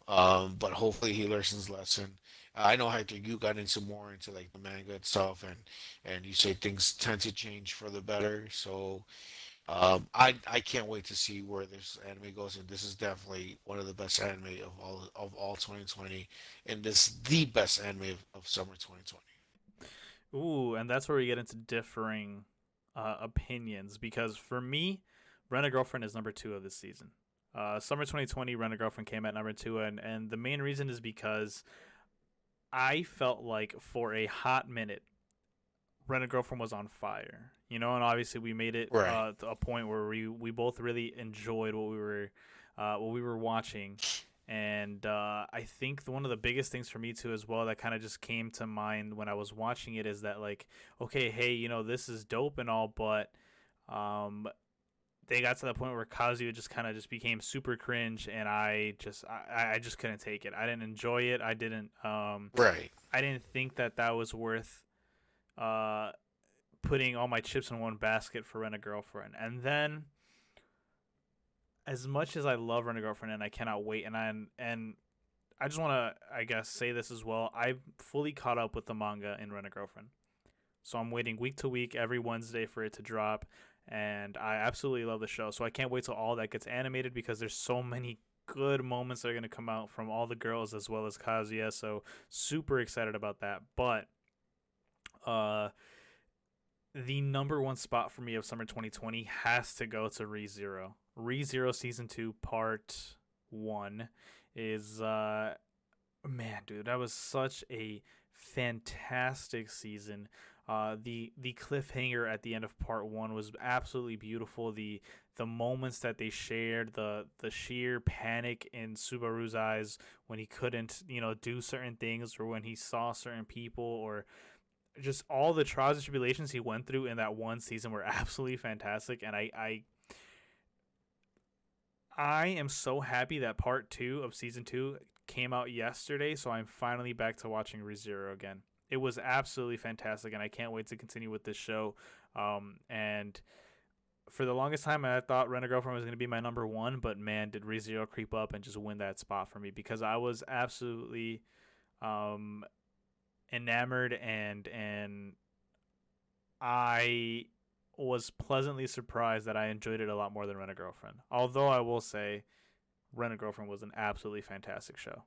But hopefully he learns his lesson. I know Hector, you got into more into like the manga itself, and you say things tend to change for the better. So I can't wait to see where this anime goes, and this is definitely one of the best anime of all 2020, and this the best anime of summer 2020. Ooh, and that's where we get into differing opinions because for me, Rent a Girlfriend is number two of this season. Summer 2020, Rent a Girlfriend came at number two, and the main reason is because I felt like for a hot minute, Rent a Girlfriend was on fire. And obviously we made it Right. to a point where we both really enjoyed what we were watching, and I think one of the biggest things for me too as well that kind of just came to mind when I was watching it is that like, okay, hey, this is dope and all, but um, they got to the point where Kazuya just kind of just became super cringe, and I just couldn't take it. I didn't enjoy it. Right. I didn't think that that was worth uh putting all my chips in one basket for Rent a Girlfriend. And then, as much as I love Rent a Girlfriend and I cannot wait, and I just want to, I guess, say this as well. I've fully caught up with the manga in Rent a Girlfriend, so I'm waiting week to week every Wednesday for it to drop, and I absolutely love the show. So I can't wait till all that gets animated because there's so many good moments that are going to come out from all the girls as well as Kazuya. So super excited about that. But uh the number one spot for me of summer 2020 has to go to ReZero. ReZero season 2 part 1 is man, dude, that was such a fantastic season. The cliffhanger at the end of part 1 was absolutely beautiful. The moments that they shared, the sheer panic in Subaru's eyes when he couldn't, do certain things, or when he saw certain people, or just all the trials and tribulations he went through in that one season were absolutely fantastic. And I am so happy that part 2 of season 2 came out yesterday, so I'm finally back to watching ReZero again. It was absolutely fantastic, and I can't wait to continue with this show. And for the longest time, I thought Rent a Girlfriend was going to be my number one, but man, did ReZero creep up and just win that spot for me, because I was absolutely um, enamored, and I was pleasantly surprised that I enjoyed it a lot more than Rent a Girlfriend. Although I will say, Rent a Girlfriend was an absolutely fantastic show.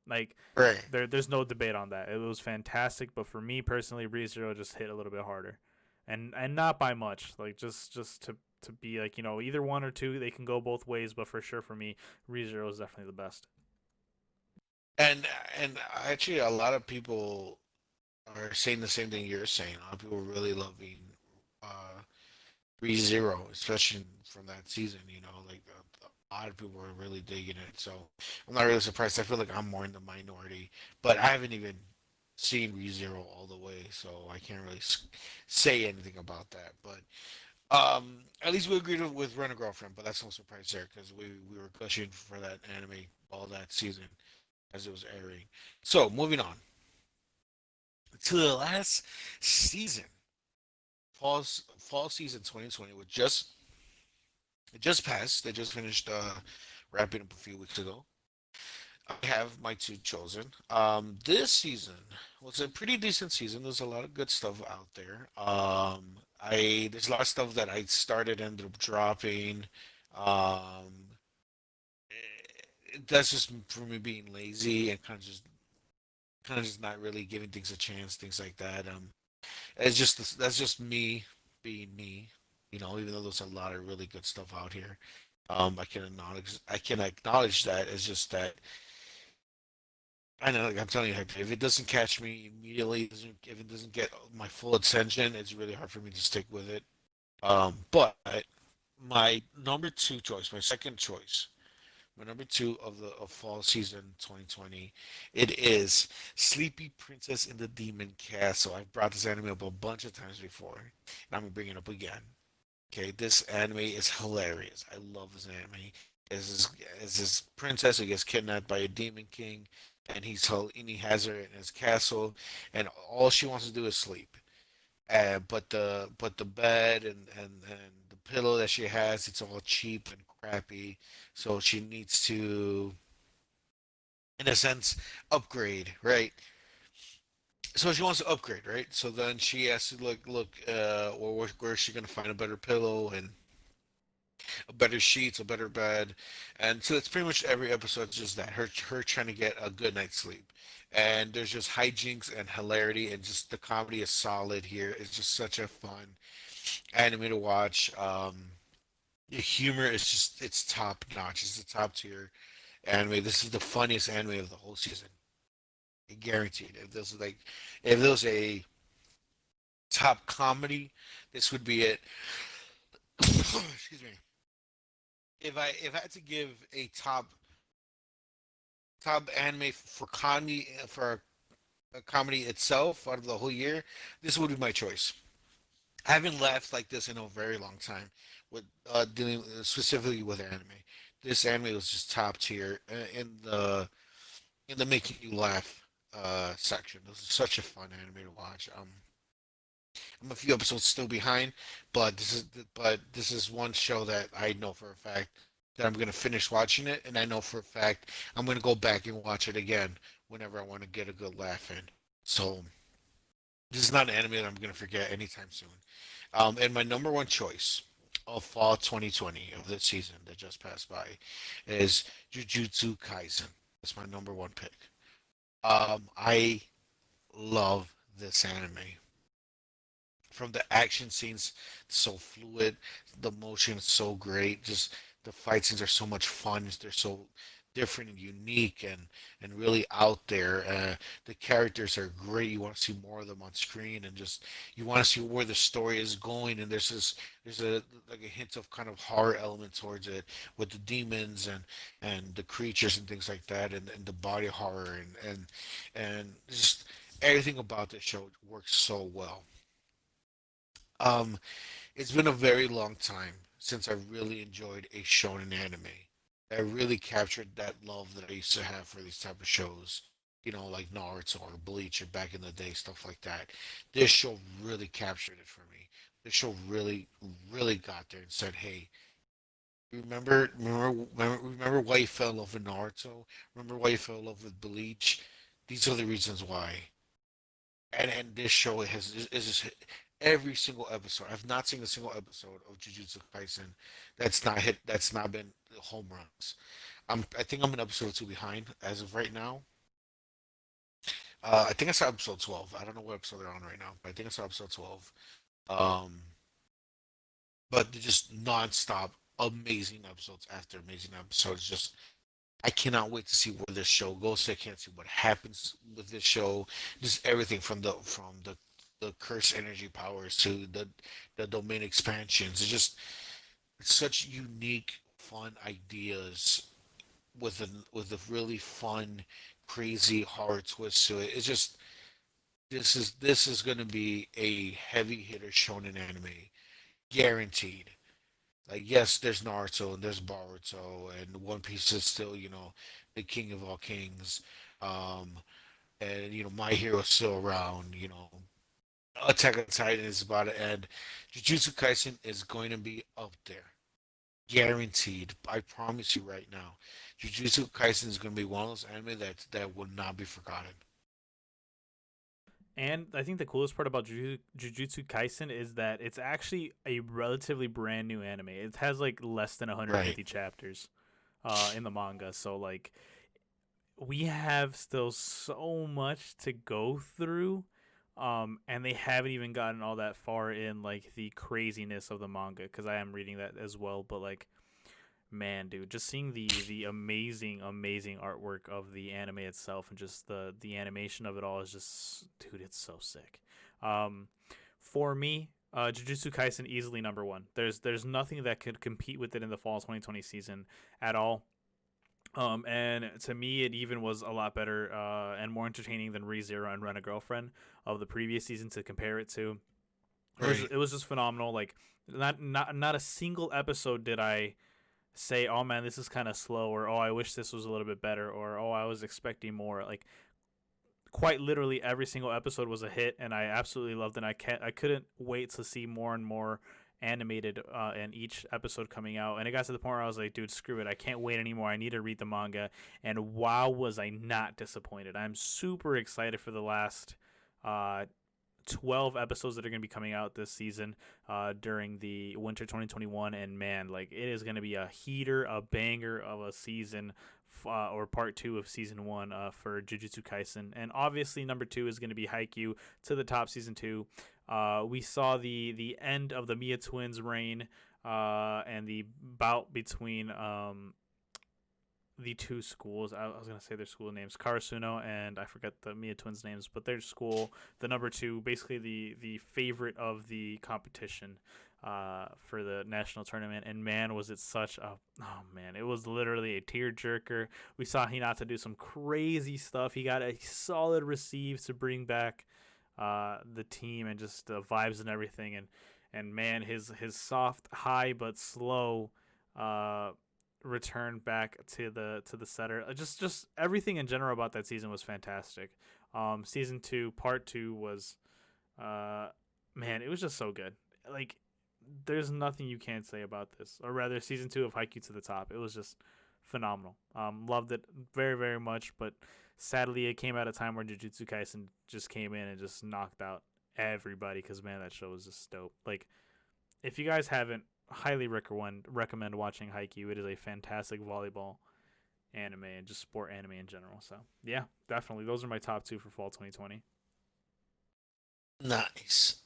Like, Right. there's no debate on that. It was fantastic, but for me personally, ReZero just hit a little bit harder, and not by much. Like, just to be like, either one or two, they can go both ways, but for sure for me, ReZero is definitely the best. And and actually, a lot of people are saying the same thing you're saying. A lot of people are really loving uh, ReZero, especially from that season. Like a lot of people are really digging it. So I'm not really surprised. I feel like I'm more in the minority, but I haven't even seen ReZero all the way, so I can't really say anything about that. But at least we agreed with Rent a Girlfriend, but that's no surprise there because we were gushing for that anime all that season as it was airing. So moving on to the last season, fall season 2020, which it just passed. They just finished wrapping up a few weeks ago. I have my two chosen. This season was a pretty decent season. There's a lot of good stuff out there. I There's a lot of stuff that I started ended up dropping. Um, that's just for me being lazy and kind of just not really giving things a chance, things like that. That's just me being me. Even though there's a lot of really good stuff out here, I can acknowledge that. It's just that I know, like I'm telling you, Hector, if it doesn't catch me immediately, if it doesn't get my full attention, it's really hard for me to stick with it. But my number two choice, my second choice, my number two of fall season 2020, it is Sleepy Princess in the Demon Castle. I've brought this anime up a bunch of times before, and I'm gonna bring it up again. Okay, this anime is hilarious. I love this anime. Is this princess who gets kidnapped by a demon king, and he has her in his castle, and all she wants to do is sleep. But the bed and the pillow that she has, it's all cheap and crappy. So she needs to, in a sense, upgrade, right? So she wants to upgrade, right? So then she has to look, or where is she gonna find a better pillow and a better sheets, a better bed, and so it's pretty much every episode just that her trying to get a good night's sleep, and there's just hijinks and hilarity, and just the comedy is solid here. It's just such a fun anime to watch. The humor is just it's top notch. It's the top tier anime. This is the funniest anime of the whole season, guaranteed. If there's a top comedy, this would be it. Excuse me. If I had to give a top anime for comedy for a comedy itself out of the whole year, this would be my choice. I haven't laughed like this in a very long time. with dealing specifically with anime. This anime was just top tier in the making you laugh section. This is such a fun anime to watch. I'm a few episodes still behind, but this is one show that I know for a fact that I'm gonna finish watching it, and I know for a fact I'm gonna go back and watch it again whenever I want to get a good laugh in. So this is not an anime that I'm gonna forget anytime soon. And my number one choice of fall 2020 of this season that just passed by is Jujutsu Kaisen. That's my number one pick. I love this anime. From the action scenes, so fluid, the motion is so great. Just the fight scenes are so much fun. They're so different and unique and really out there. The characters are great. You want to see more of them on screen, and just you want to see where the story is going. And there's a like a hint of kind of horror element towards it with the demons and the creatures and things like that, and the body horror and just everything about the show works so well. Um, it's been a very long time since I really enjoyed a shonen anime that really captured that love that I used to have for these type of shows. Like Naruto or Bleach or back in the day, stuff like that. This show really captured it for me. This show really, really got there and said, "Hey, remember why you fell in love with Naruto? Remember why you fell in love with Bleach? These are the reasons why." And this show is just every single episode. I've not seen a single episode of Jujutsu Kaisen that's not been home runs. I think I'm an episode or two behind as of right now. I think I saw episode 12. I don't know what episode they're on right now, but I think I saw episode 12. Um, but they're just nonstop amazing episodes after amazing episodes. Just I cannot wait to see where this show goes. I can't see what happens with this show. Just everything from the curse energy powers to the domain expansions. It's such unique, fun ideas with a really fun, crazy horror twist to it. It's just this is gonna be a heavy hitter shonen anime, guaranteed. Like yes, there's Naruto and there's Boruto and One Piece is still the king of all kings. Um, and My Hero is still around. Attack on Titan is about to end. Jujutsu Kaisen is going to be up there, guaranteed. I promise you right now. Jujutsu Kaisen is going to be one of those anime that will not be forgotten. And I think the coolest part about Jujutsu Kaisen is that it's actually a relatively brand new anime. It has like less than Right. 150 chapters in the manga. So like we have still so much to go through. And they haven't even gotten all that far in like the craziness of the manga because I am reading that as well. But like, man, dude, just seeing the amazing artwork of the anime itself and just the animation of it all is just, dude, it's so sick. Um, for me, Jujutsu Kaisen easily number one. There's nothing that could compete with it in the fall 2020 season at all. And to me, it even was a lot better and more entertaining than ReZero and Rent a Girlfriend of the previous season to compare it to. Right. It was just phenomenal. Like not a single episode did I say, "Oh man, this is kind of slow," or "Oh, I wish this was a little bit better," or "Oh, I was expecting more." Like quite literally every single episode was a hit, and I absolutely loved it. I couldn't wait to see more and more animated in each episode coming out. And it got to the point where I was like, dude, screw it, I can't wait anymore. I need to read the manga. And wow, was I not disappointed. I'm super excited for the last uh 12 episodes that are going to be coming out this season during the winter 2021. And man, like it is going to be a heater, a banger of a season, or part two of season one for Jujutsu Kaisen. And obviously number two is going to be Haikyuu to the top season two. We saw the end of the Mia twins reign and the bout between the two schools. I was gonna say their school names, Karasuno and I forget the Mia twins names, but their school, the number two, basically the favorite of the competition for the national tournament. And man, was it such a, oh man, it was literally a tear jerker. We saw Hinata do some crazy stuff. He got a solid receive to bring back the team and just the vibes and everything. and man, his soft, high but slow uh, return back to the setter. Just everything in general about that season was fantastic. Season two, part two was uh, man, it was just so good. Like, there's nothing you can't say about this, or rather, season two of Haikyuu to the top. It was just phenomenal. Loved it very, very much, but sadly, it came at a time where Jujutsu Kaisen just came in and just knocked out everybody. Because man, that show was just dope. Like, if you guys haven't, highly recommend watching Haikyuu. It is a fantastic volleyball anime and just sport anime in general. So yeah, definitely, those are my top two for fall 2020. Nice.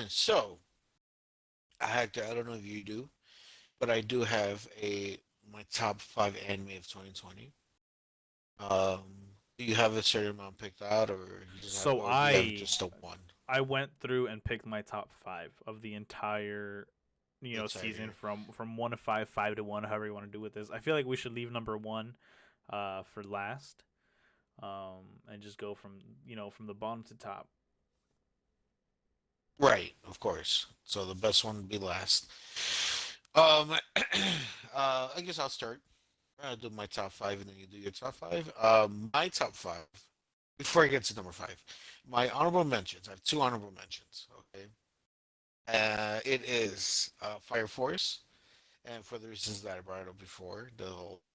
So, I don't know if you do, but I do have a my top five anime of 2020. Um, do you have a certain amount picked out, or you just have, So or do you have I just a one? I went through and picked my top five of the entire The entire season year. from one to five, five to one, however you want to do with this. I feel like we should leave number one for last, and just go from from the bottom to top. Right, of course. So the best one would be last. Um, I guess I'll start. I'll do my top five, and then you do your top five. My top five. Before I get to number five, my honorable mentions. I have two honorable mentions. Okay. It is Fire Force, and for the reasons that I brought up before, the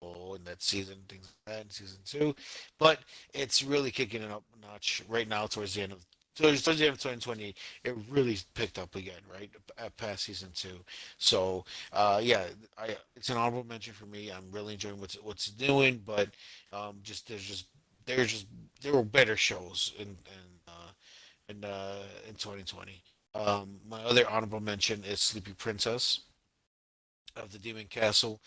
whole in that season, things like that, in season two, but it's really kicking it up a notch right now towards the end of. Towards the end of 2020, it really picked up again, right? Past season two. So, yeah, it's an honorable mention for me. I'm really enjoying what's doing, but just there's just there were better shows in 2020. My other honorable mention is Sleepy Princess of the Demon Castle.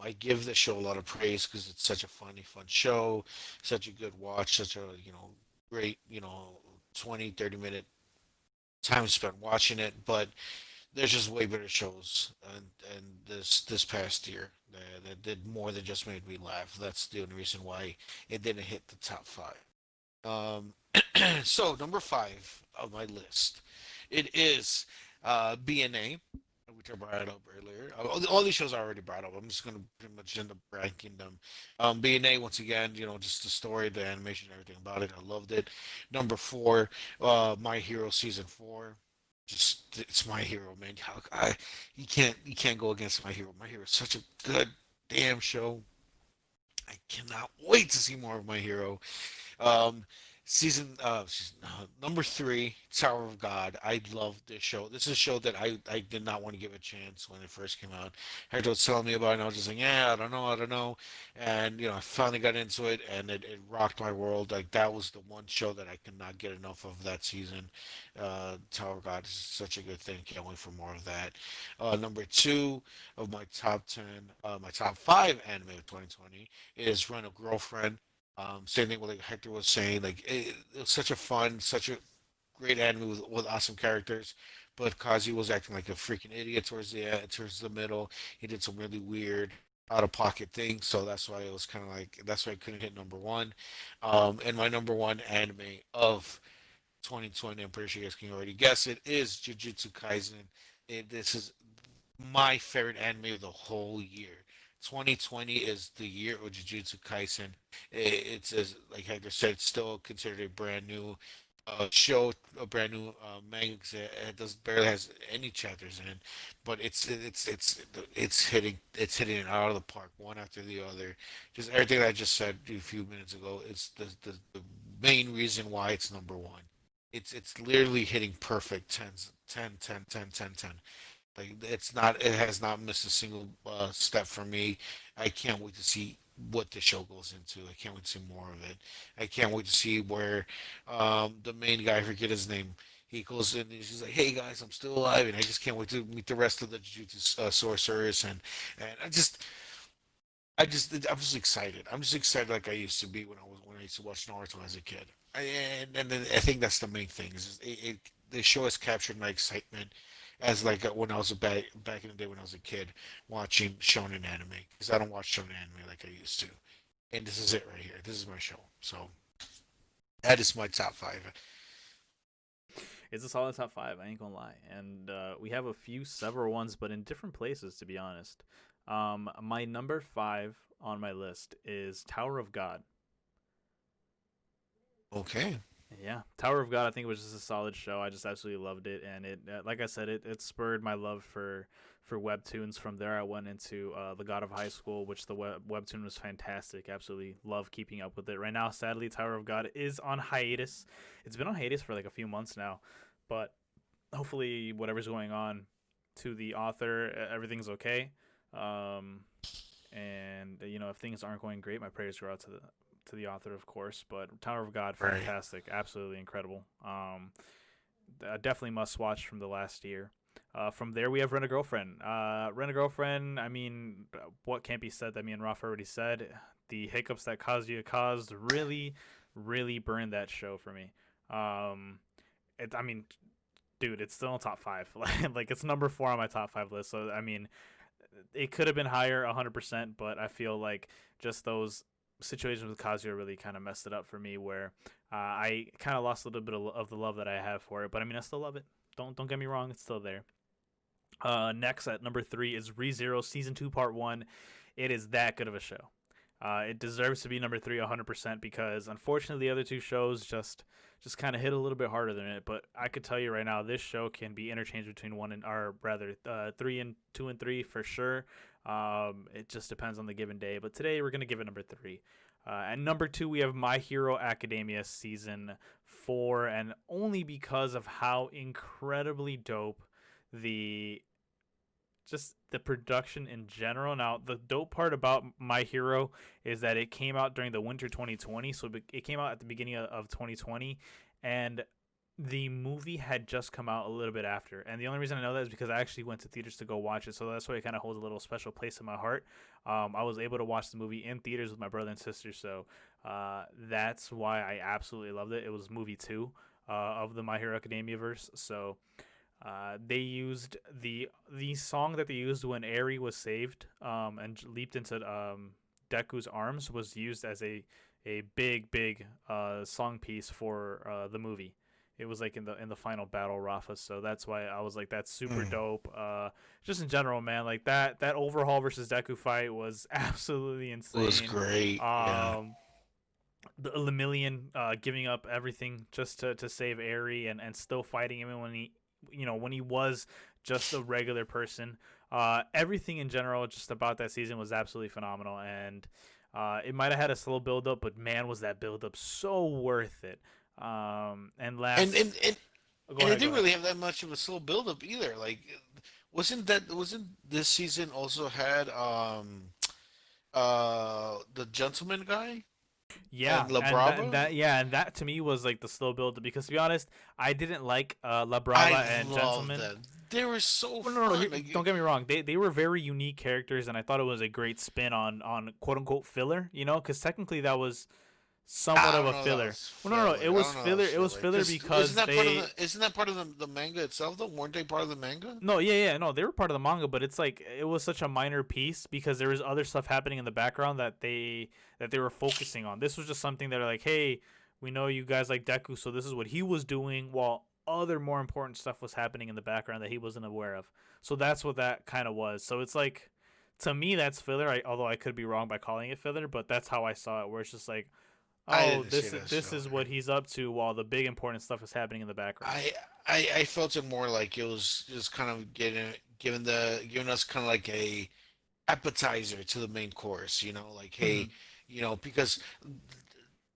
I give the show a lot of praise because it's such a fun show, such a good watch, such a great 20-30 minute time spent watching it. But there's just way better shows, and this past year that did more than just made me laugh. That's the only reason why it didn't hit the top five. Um, so number five of my list, it is BNA, which I brought up earlier. All these shows I already brought up. I'm just gonna pretty much end up ranking them. BNA once again, just the story, the animation, everything about it. I loved it. Number four, My Hero season four. Just it's My Hero, man. You can't go against My Hero. My Hero is such a good damn show. I cannot wait to see more of My Hero. Um, number three, Tower of God. I love this show. This is a show that I did not want to give a chance when it first came out. Hector was telling me about it, and I was just like, yeah, I don't know. And I finally got into it, and it rocked my world. Like that was the one show that I could not get enough of that season. Tower of God is such a good thing. Can't wait for more of that. Number two of my top 10, my top five anime of 2020 is Run a Girlfriend. Same thing with like Hector was saying, like it was such a fun, such a great anime with awesome characters, but Kazi was acting like a freaking idiot towards the middle. He did some really weird, out of pocket things, so that's why it was kind of like that's why I couldn't hit number one. And my number one anime of 2020, I'm pretty sure you guys can already guess it, is Jujutsu Kaisen. This is my favorite anime of the whole year. 2020 is the year of Jujutsu Kaisen. It's as like Hector said, it's still considered a brand new show, a brand new manga. It does barely has any chapters in, but it's hitting it out of the park, one after the other. Just everything I just said a few minutes ago. It's the main reason why it's number one. It's literally hitting perfect 10. Like it has not missed a single step for me. I can't wait to see what the show goes into. I can't wait to see more of it. I can't wait to see where the main guy, I forget his name, he goes in and he's like, "Hey guys, I'm still alive," and I just can't wait to meet the rest of the Jujutsu sorcerers, and I'm just excited. I'm just excited like I used to be when I used to watch Naruto as a kid. And then I think that's the main thing is just, the show has captured my excitement as like when I was back in the day when I was a kid watching shonen anime because I don't watch shonen anime like I used to. And this is it right here. This is my show. So that is my top five. It's a solid top five. I ain't gonna lie, and we have a few several ones, but in different places, to be honest. My number five on my list is Tower of God. Okay. Yeah, Tower of God. I think it was just a solid show. I just absolutely loved it, and like I said, it spurred my love for webtoons. From there, I went into the God of High School, which the webtoon was fantastic. Absolutely love keeping up with it. Right now, sadly, Tower of God is on hiatus. It's been on hiatus for like a few months now, but hopefully, whatever's going on to the author, everything's okay. Um, and if things aren't going great, my prayers go out to the author, of course. But Tower of God, Right. fantastic, absolutely incredible. Definitely must watch from the last year. From there, we have Rent a Girlfriend. Rent a Girlfriend. I mean, what can't be said that me and Rafa already said. The hiccups that Kazuya caused really, really burned that show for me. I mean, dude, it's still in top five. Like it's number four on my top five list. So I mean, it could have been higher, 100%. But I feel like just those situations with Kazuya really kind of messed it up for me, where I kind of lost a little bit of the love that I have for it. But I mean, I still love it. Don't get me wrong, it's still there. Next at number three is ReZero Season 2 Part 1. It is that good of a show. It deserves to be number three 100% because unfortunately the other two shows just kind of hit a little bit harder than it. But I could tell you right now, this show can be interchanged between one and, or rather, three and two and three for sure. It just depends on the given day. But today we're gonna give it number three. And number two, we have My Hero Academia Season 4, and only because of how incredibly dope the just the production in general. Now, the dope part about My Hero is that it came out during the winter 2020, so it came out at the beginning of 2020, and the movie had just come out a little bit after. And the only reason I know that is because I actually went to theaters to go watch it, so that's why it kind of holds a little special place in my heart. I was able to watch the movie in theaters with my brother and sister, so that's why I absolutely loved it. It was movie two of the My Hero Academia verse, so they used the song that they used when Eri was saved and leaped into Deku's arms was used as a big song piece for the movie. It was like in the final battle, Rafa. So that's why I was like, that's super Mm. dope. Just in general, man, like that overhaul versus Deku fight was absolutely It was insane. great. Yeah. Um, the Lemillion giving up everything just to save Eri and still fighting him when he was just a regular person. Everything in general just about that season was absolutely phenomenal, and it might have had a slow build up, but man, was that build up so worth it. And And last, and and oh, and it go didn't ahead. really have that much of a slow build-up either. Like, wasn't this season also had the gentleman guy Yeah, and La and that, Brava? that yeah, and that to me was like the slow build because to be honest, I didn't like La I Brava and love Gentleman. them. They were so Well, no, no, fun. Like, don't get me wrong. They were very unique characters, and I thought it was a great spin on quote unquote filler. Because technically that was somewhat I of don't a know if that filler. was Well, no, no, filler. it I was don't know if that filler. was It was filler. filler Because because they. isn't that part of the manga itself though? Weren't they part of the manga? No, yeah, no, they were part of the manga, but it's like it was such a minor piece because there was other stuff happening in the background that they were focusing on. This was just something that are like, hey, we know you guys like Deku, so this is what he was doing, while other more important stuff was happening in the background that he wasn't aware of. So that's what that kind of was. So it's like, to me, that's filler. Although I could be wrong by calling it filler, but that's how I saw it. Where it's just like, I oh, didn't see this that as this is filler. what he's up to, while the big important stuff is happening in the background. I I felt it more like it was just kind of giving us kind of like a appetizer to the main course. Like, hey, Hmm. because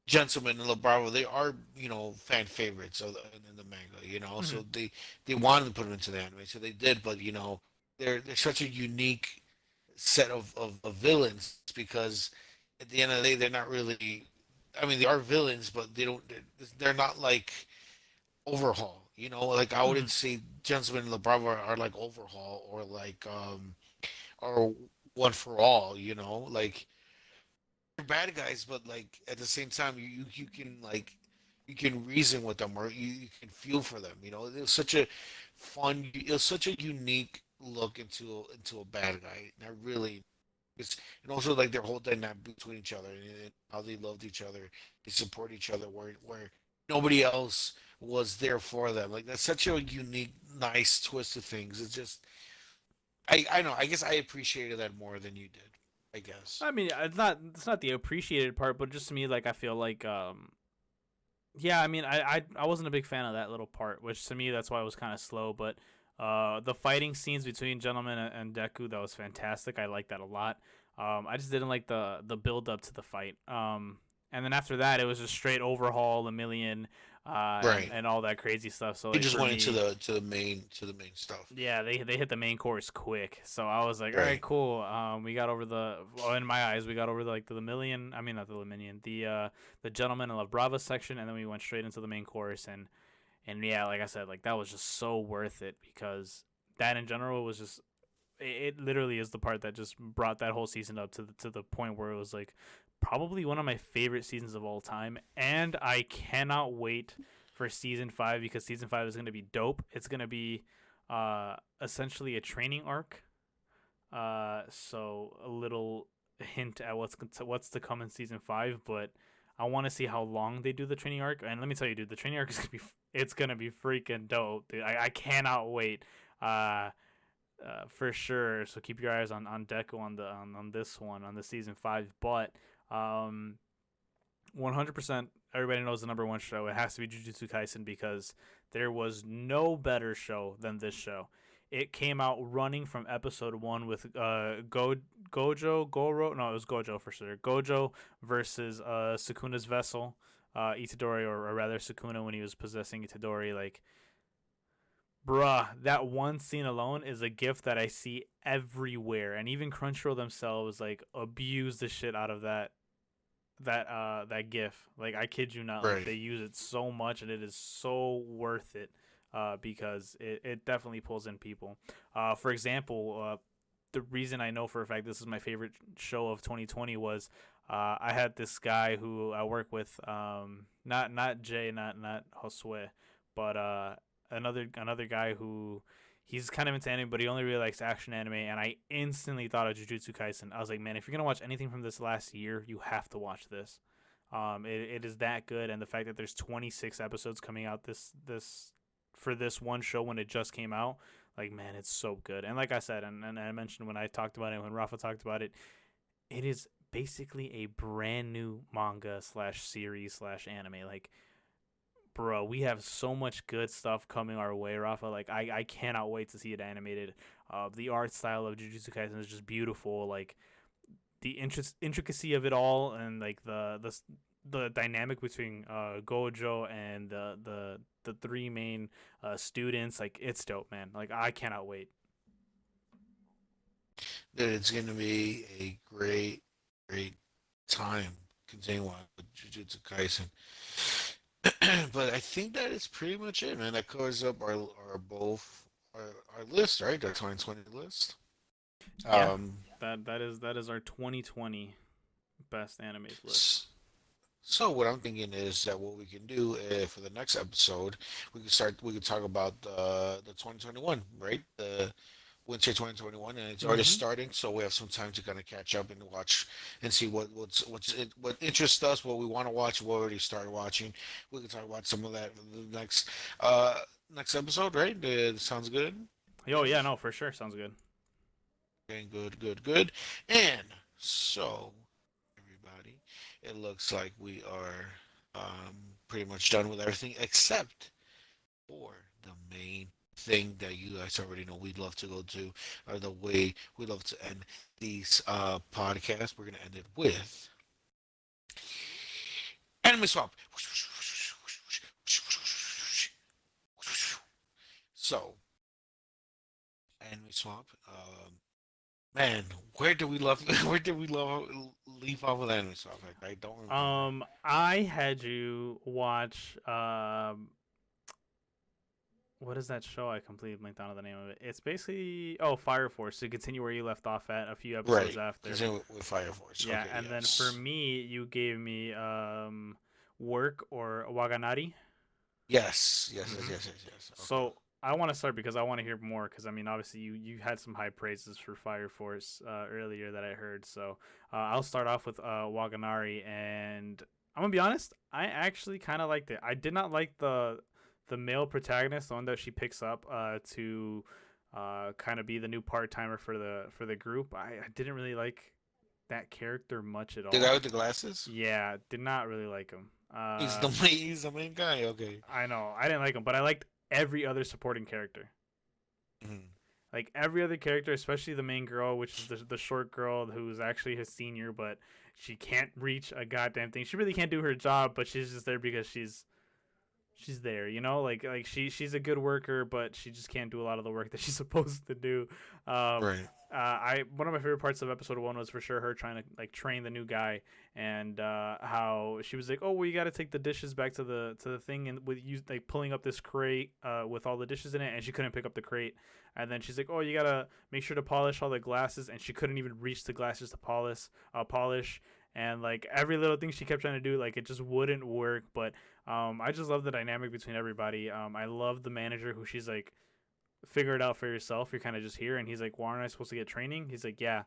Gentleman and La Bravo, they are, fan favorites in the manga, Hmm. so they wanted to put them into the anime, so they did, but they're such a unique set of villains because at the end of the day, they're not really, I mean, they are villains, but they're not like Overhaul, like I Hmm. wouldn't say Gentleman and La Bravo are like Overhaul or like or One for All, like they're bad guys, but like at the same time, you can like you can reason with them or you can feel for them. It was such a unique look into a bad guy. And I really, and also like their whole dynamic between each other and how they loved each other, they support each other. Where nobody else was there for them. Like that's such a unique, nice twist of things. It's just I know. I guess I appreciated that more than you did. I guess. I mean, it's not the appreciated part, but just to me, like I feel like yeah, I mean, I wasn't a big fan of that little part, which to me that's why it was kind of slow. But the fighting scenes between Gentleman and Deku, that was fantastic. I liked that a lot. I just didn't like the build up to the fight. And then after that, it was just straight overhaul, a million, Right. and all that crazy stuff. So He like just for went into me, the main stuff. yeah, they hit the main course quick. So I was like, all right, Right. cool. We got over well, in my eyes, we got over the million. I mean, not the million. The Gentleman and La Brava section, and then we went straight into the main course. And yeah, like I said, like that was just so worth it because that in general was just it literally is the part that just brought that whole season up to the point where it was like probably one of my favorite seasons of all time, and I cannot wait for season 5 because season 5 is going to be dope. It's going to be essentially a training arc. So a little hint at what's to come in season 5, but I want to see how long they do the training arc. And let me tell you, dude, the training arc is gonna be freaking dope, dude. I cannot wait. For sure. So keep your eyes on Deku on this one on the season 5. But 100%, everybody knows the number one show. It has to be Jujutsu Kaisen because there was no better show than this show. It came out running from episode 1 with Gojo. No, it was Gojo for sure. Gojo versus Sukuna's vessel, Itadori, or rather Sukuna when he was possessing Itadori. Like, bruh, that one scene alone is a gift that I see everywhere, and even Crunchyroll themselves like abuse the shit out of that gif. Like I kid you not, like Right. they use it so much, and it is so worth it. Because it definitely pulls in people. For example, the reason I know for a fact this is my favorite show of 2020 was I had this guy who I work with, not Jay, not Josue, but another guy who he's kind of into anime, but he only really likes action anime, and I instantly thought of Jujutsu Kaisen. I was like, man, if you're gonna watch anything from this last year, you have to watch this. It is that good, and the fact that there's 26 episodes coming out this for this one show when it just came out, like man, it's so good. And like I said, and I mentioned when I talked about it, when Rafa talked about it, it is basically a brand new manga slash series slash anime. Like bro, we have so much good stuff coming our way, Rafa. Like I cannot wait to see it animated. The art style of Jujutsu Kaisen is just beautiful. Like the intricacy of it all, and like the dynamic between Gojo and the three main students, like it's dope, man. Like I cannot wait. That it's going to be a great, great time continuing with Jujutsu Kaisen. But I think that is pretty much it, man. That covers up our list, right? Our 2020 list. Yeah, Um, that is our 2020 best animes list. s- so what I'm thinking is that what we can do for the next episode, we could talk about the 2021, right? The winter 2021, and it's already Mm-hmm. starting, so we have some time to kind of catch up and watch and see what interests us, what we want to watch, what we already started watching. We can talk about some of that in the uh next episode, right? Sounds good. Yo, yeah, no, for sure, sounds good. Okay, good, good, good. And so, everybody, it looks like we are pretty much done with everything except for the main thing that you guys already know we'd love to go to, or the way we love to end these podcasts. We're gonna end it with anime swap. So, anime swap. Man, where did we love? Where did we love leave off with anime swap? I don't remember. I had you watch what is that show? I completely blanked out on the name of it. It's basically Fire Force. To continue where you left off at a few episodes Right, after. continue with Fire Force. Yeah, Okay, and then for yes, me, you gave me Work or Waganari. yes, yes, yes, Hmm. yes, yes, yes. Okay. So I want to start because I want to hear more. Because I mean, obviously, you had some high praises for Fire Force earlier that I heard. So I'll start off with Waganari, and I'm gonna be honest. I actually kind of liked it. I did not like the male protagonist, the one that she picks up to kind of be the new part timer for the group. I didn't really like that character much at The guy all. with the glasses? Yeah, did not really like him. He's the main guy. Okay. I know I didn't like him, but I liked every other supporting character. Mhm. Like every other character, especially the main girl, which is the short girl who's actually his senior, but she can't reach a goddamn thing. She really can't do her job, but she's just there because she's there, you know, like she's a good worker, but she just can't do a lot of the work that she's supposed to do. Um, Right. I one of my favorite parts of episode 1 was for sure her trying to like train the new guy, and how she was like, oh well, you got to take the dishes back to the thing, and with you like pulling up this crate with all the dishes in it, and she couldn't pick up the crate, and then she's like, oh, you gotta make sure to polish all the glasses, and she couldn't even reach the glasses to polish. And like every little thing she kept trying to do, like it just wouldn't work. But I just love the dynamic between everybody. I love the manager who she's like, figure it out for yourself. You're kind of just here. And he's like, well, aren't I supposed to get training? He's like, yeah,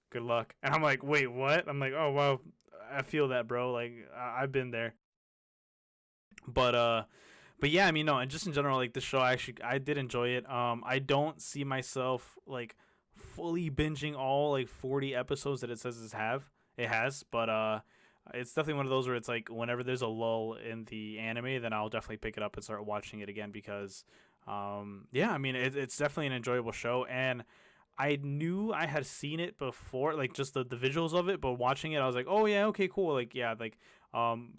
good luck. And I'm like, wait, what? I'm like, oh, wow. I feel that, bro. Like, I've been there. But, but yeah, I mean, no, and just in general, like the show, I did enjoy it. I don't see myself like fully binging all like 40 episodes that it says it has, but it's definitely one of those where it's like whenever there's a lull in the anime, then I'll definitely pick it up and start watching it again because, yeah, I mean, it's definitely an enjoyable show, and I knew I had seen it before, like just the visuals of it, but watching it, I was like, oh yeah, okay, cool, like yeah, like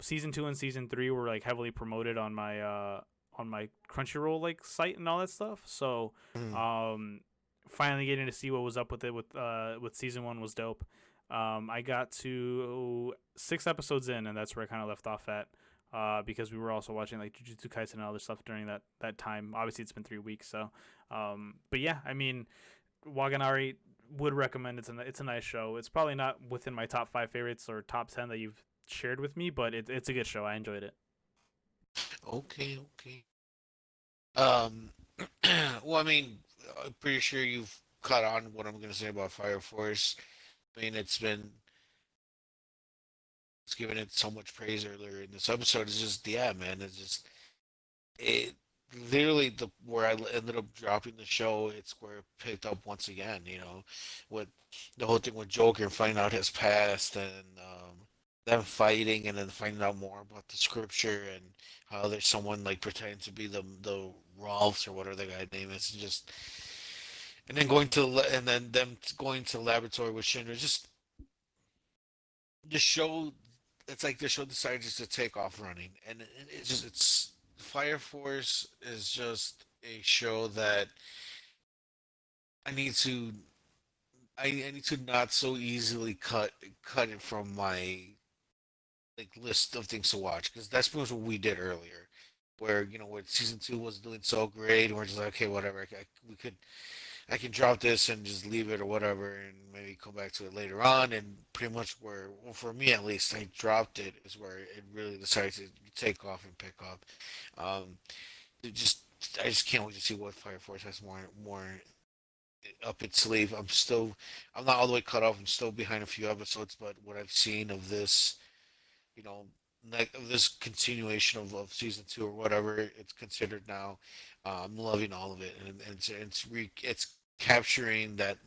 season 2 and season 3 were like heavily promoted on my Crunchyroll like site and all that stuff, so Mhm. um finally getting to see what was up with it with season 1 was dope. I got to 6 episodes in, and that's where I kind of left off at. Because we were also watching like Jujutsu Kaisen and other stuff during that time. Obviously, it's been 3 weeks, so. But yeah, I mean, Waganari would recommend. It's a nice show. It's probably not within my top 5 favorites or top 10 that you've shared with me, but it's a good show. I enjoyed it. Okay. Okay. Um. Well, I mean, I'm pretty sure you've caught on what I'm gonna say about Fire Force. I mean, it's given it so much praise earlier in this episode. It's just, yeah, man. It's just it. Literally, the where I ended up dropping the show, it's where it picked up once again. You know, with the whole thing with Joker and finding out his past, and them fighting, and then finding out more about the scripture and how there's someone like pretending to be the Rolfs or whatever the guy's name is, and just and then and then them going to the laboratory with Shinra. Just show it's like the show decided just to take off running, and it's Fire Force is just a show that I need to I need to not so easily cut it from my like list of things to watch, because that's pretty much what we did earlier, where where season 2 was doing so great, and we're just like, okay, whatever, I can drop this and just leave it or whatever, and maybe come back to it later on. And pretty much where, well, for me at least, I dropped it is where it really decided to take off and pick up. Um, it just I just can't wait to see what Fire Force has more up its sleeve. I'm not all the way cut off. I'm still behind a few episodes, but what I've seen of this, you know, of this continuation of season 2 or whatever it's considered now, I'm loving all of it, and it's capturing that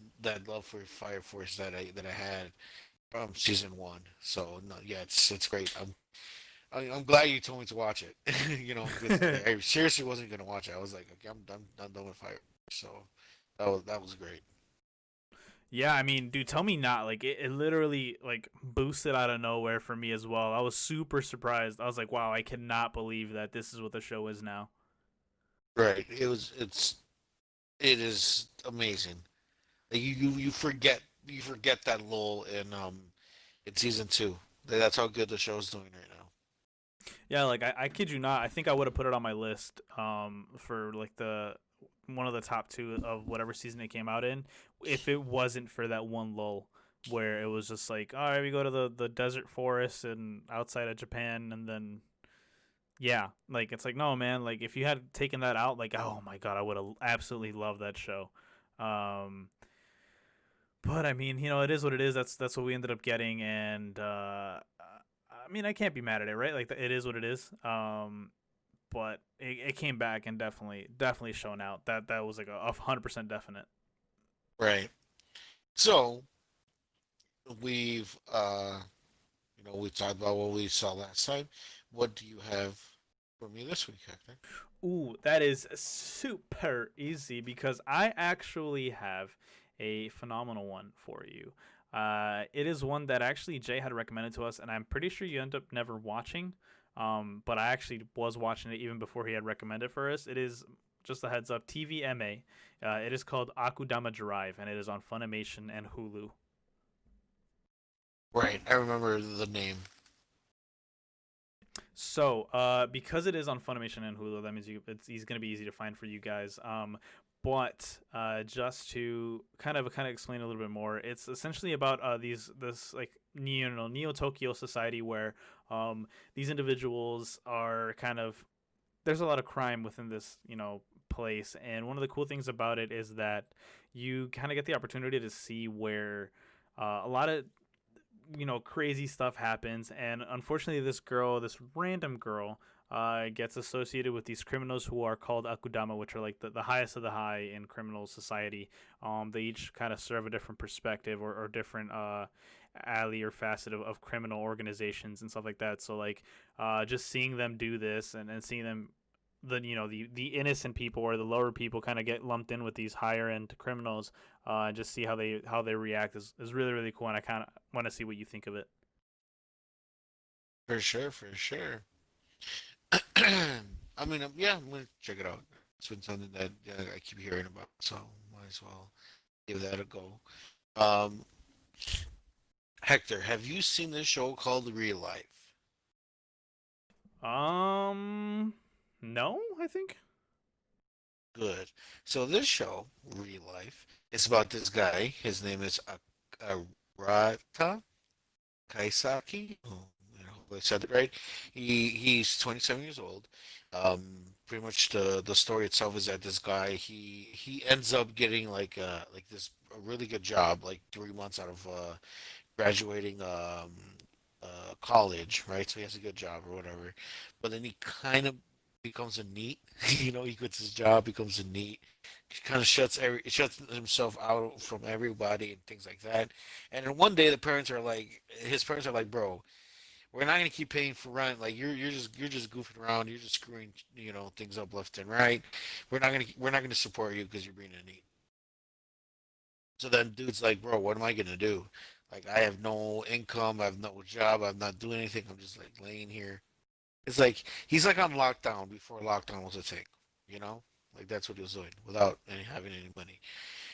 love for Fire Force that I had from season 1. So no, yeah, it's great. I'm glad you told me to watch it. Because I seriously wasn't gonna watch it. I was like, okay, I'm done with Fire. So that was great. Yeah, I mean, dude, tell me not. Like, it literally, like, boosted out of nowhere for me as well. I was super surprised. I was like, wow, I cannot believe that this is what the show is now. Right. It is amazing. Like, you forget that lull in season 2. That's how good the show's doing right now. Yeah, like, I kid you not. I think I would have put it on my list for, like, one of the top 2 of whatever season it came out in if it wasn't for that one lull where it was just like, all right, we go to the desert forest and outside of Japan, and then yeah, like it's like no man, like if you had taken that out, like oh my god, I would have absolutely loved that show. Um, but I mean, it is what it is. That's what we ended up getting, and I mean, I can't be mad at it, right? Like it is what it is. But it came back and definitely shown out that was like a 100% definite. Right. So we've we talked about what we saw last time. What do you have for me this week, Hector? Ooh, that is super easy because I actually have a phenomenal one for you. It is one that actually Jay had recommended to us, and I'm pretty sure you end up never watching. But I actually was watching it even before he had recommended for us. It is just a heads up, TVMA. It is called Akudama Drive, and it is on Funimation and Hulu. Right. I remember the name. So, because it is on Funimation and Hulu, that means it's going to be easy to find for you guys. But just to kind of explain a little bit more, it's essentially about this like Neo Tokyo society where these individuals are kind of there's a lot of crime within this place, and one of the cool things about it is that you kind of get the opportunity to see where a lot of crazy stuff happens, and unfortunately this random girl gets associated with these criminals who are called akudama, which are like the highest of the high in criminal society. They each kind of serve a different perspective or different alley or facet of criminal organizations and stuff like that. So like just seeing them do this and seeing them the innocent people or the lower people kind of get lumped in with these higher end criminals and just see how they react is really really cool, and I kind of want to see what you think of it. For sure, for sure. I mean, yeah, I'm gonna check it out. It's been something that I keep hearing about, so might as well give that a go. Um, Hector, have you seen this show called Real Life? um no, I think. Good. So this show, Real Life, is about this guy. His name is Arata Kaisaki. Oh, I hope I said it right. He's 27 years old. Pretty much the story itself is that this guy he ends up getting like this a really good job like 3 months out of graduating college, right? So he has a good job or whatever. But then he kind of becomes a neat. He quits his job, becomes a neat. He kind of shuts himself out from everybody and things like that. And then one day his parents are like, bro, we're not gonna keep paying for rent. Like you're just goofing around. You're just screwing things up left and right. We're not gonna support you because you're being a neat. So then dude's like, bro, what am I gonna do? Like I have no income, I have no job, I'm not doing anything. I'm just like laying here. It's like he's like on lockdown before lockdown was a thing, you know? Like that's what he was doing without having any money.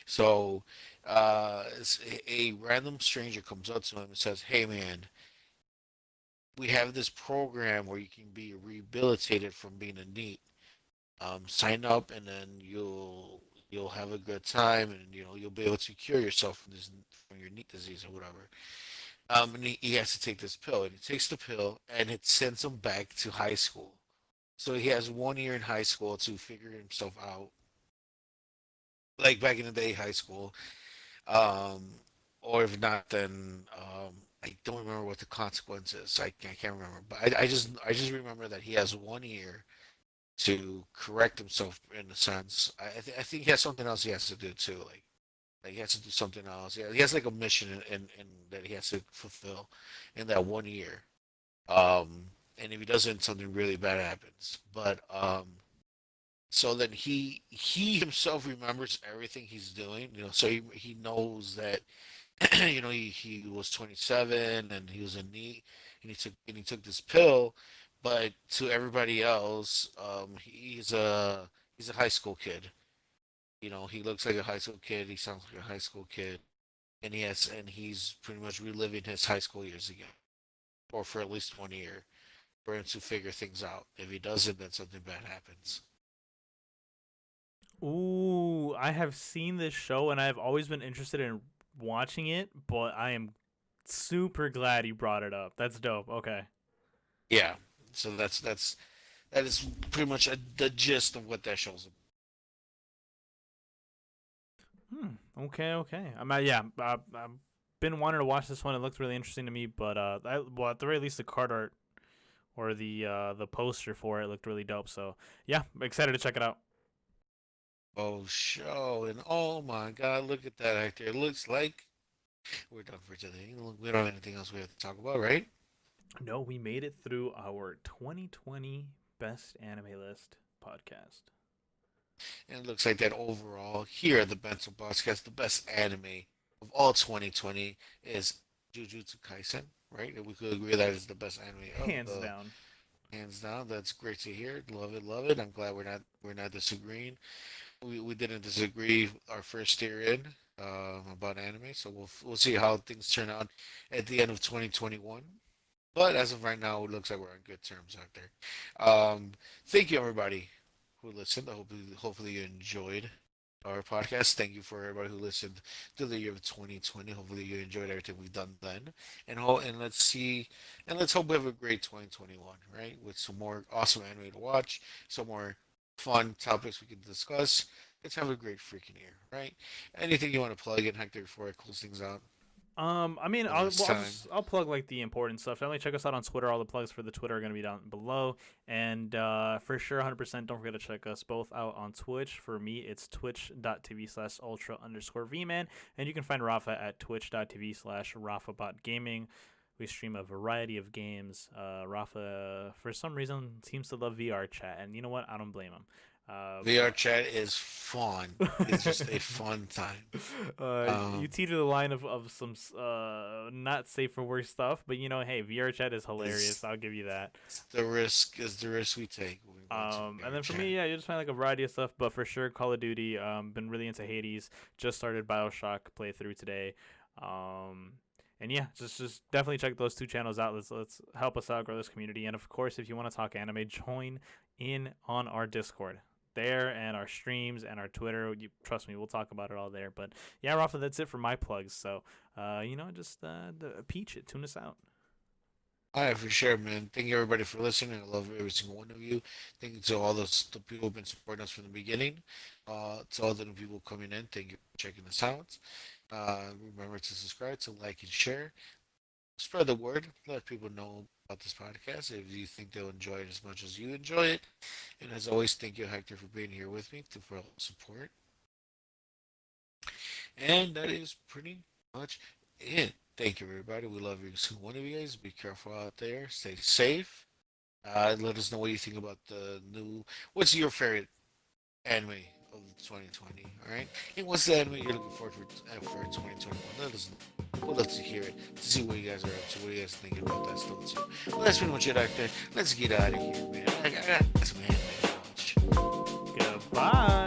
So a random stranger comes up to him and says, "Hey man, we have this program where you can be rehabilitated from being a NEET. Sign up and then you'll have a good time and you'll be able to cure yourself from your NEET disease or whatever." And he has to take this pill, and he takes the pill, and it sends him back to high school. So he has 1 year in high school to figure himself out, like back in the day, high school. Um, or if not, then I don't remember what the consequence is. I can't remember, but I just remember that he has 1 year to correct himself in a sense. I think he has something else he has to do too, like he has to do something else. Yeah, he has like a mission in that he has to fulfill in that 1 year. And if he doesn't, something really bad happens. But so then he himself remembers everything he's doing. So he knows that he was 27 and he was in need and he took this pill, but to everybody else, he's a high school kid. He looks like a high school kid. He sounds like a high school kid, and he's pretty much reliving his high school years again, or for at least 1 year, for him to figure things out. If he doesn't, then something bad happens. Ooh, I have seen this show and I've always been interested in watching it, but I am super glad you brought it up. That's dope. Okay. Yeah. So that is pretty much the gist of what that show's about. Okay. Okay. I'm yeah. I'm been wanting to watch this one. It looked really interesting to me, but well, at the very least, the card art or the poster for it looked really dope. So yeah, I'm excited to check it out. Oh, show. And oh my God, look at that actor. It looks like we're done for today. Look, we don't have anything else we have to talk about, right? No, we made it through our 2020 best anime list podcast. And it looks like that overall, here at the Bento Boxcast, the best anime of all 2020 is Jujutsu Kaisen, right? And we could agree that is the best anime of Hands the down. hands down. That's great to hear. Love it, love it. I'm glad we're not disagreeing. We didn't disagree our first year in about anime, so we'll see how things turn out at the end of 2021. But as of right now, it looks like we're on good terms out there. Thank you, everybody who listened. Hopefully you enjoyed our podcast. Thank you for everybody who listened to the year of 2020. Hopefully you enjoyed everything we've done then. And let's hope we have a great 2021, right? With some more awesome anime to watch, some more fun topics we can discuss. Let's have a great freaking year, right? Anything you want to plug in, Hector, before I close things out? I mean, Last time. I'll plug like the important stuff. Definitely check us out on Twitter. All the plugs for the Twitter are gonna be down below, and for sure, 100%. Don't forget to check us both out on Twitch. For me, it's twitch.tv/ultra_vman, and you can find Rafa at twitch.tv/RafaBotGaming. We stream a variety of games. Rafa, for some reason, seems to love VR chat, and you know what? I don't blame him. VR chat is fun. It's just a fun time. You teeter the line of some not safe for work stuff, but you know, hey, VR chat is hilarious. I'll give you that. The risk is the risk we take. When we go to And then for VR me, chat. yeah, you just find like a variety of stuff, but for sure, Call of Duty. Been really into Hades. Just started BioShock playthrough today. And yeah, just definitely check those two channels out. Let's help us out, grow this community. And of course, if you want to talk anime, join in on our Discord there and our streams and our Twitter. You trust me, we'll talk about it all there. But yeah, Rafa, that's it for my plugs. So just peach it, tune us out. All right, for sure, man. Thank you, everybody, for listening. I love every single one of you. Thank you to all the people who've been supporting us from the beginning. To all the new people coming in, thank you for checking us out. Remember to subscribe, to like, and share. Spread the word. Let people know about this podcast if you think they'll enjoy it as much as you enjoy it. And as always, thank you, Hector, for being here with me for all the support. And that is pretty much it. Thank you, everybody. We love every single one of you guys. Be careful out there. Stay safe. Let us know what you think about the new. What's your favorite anime of 2020? All right. And what's the anime you're looking forward for 2021? Let us know. We'd love to hear it, to see what you guys are up to, what you guys thinking about that stuff too. Well, that's pretty much it out there. Let's get out of here, man. I got some anime to watch. Goodbye.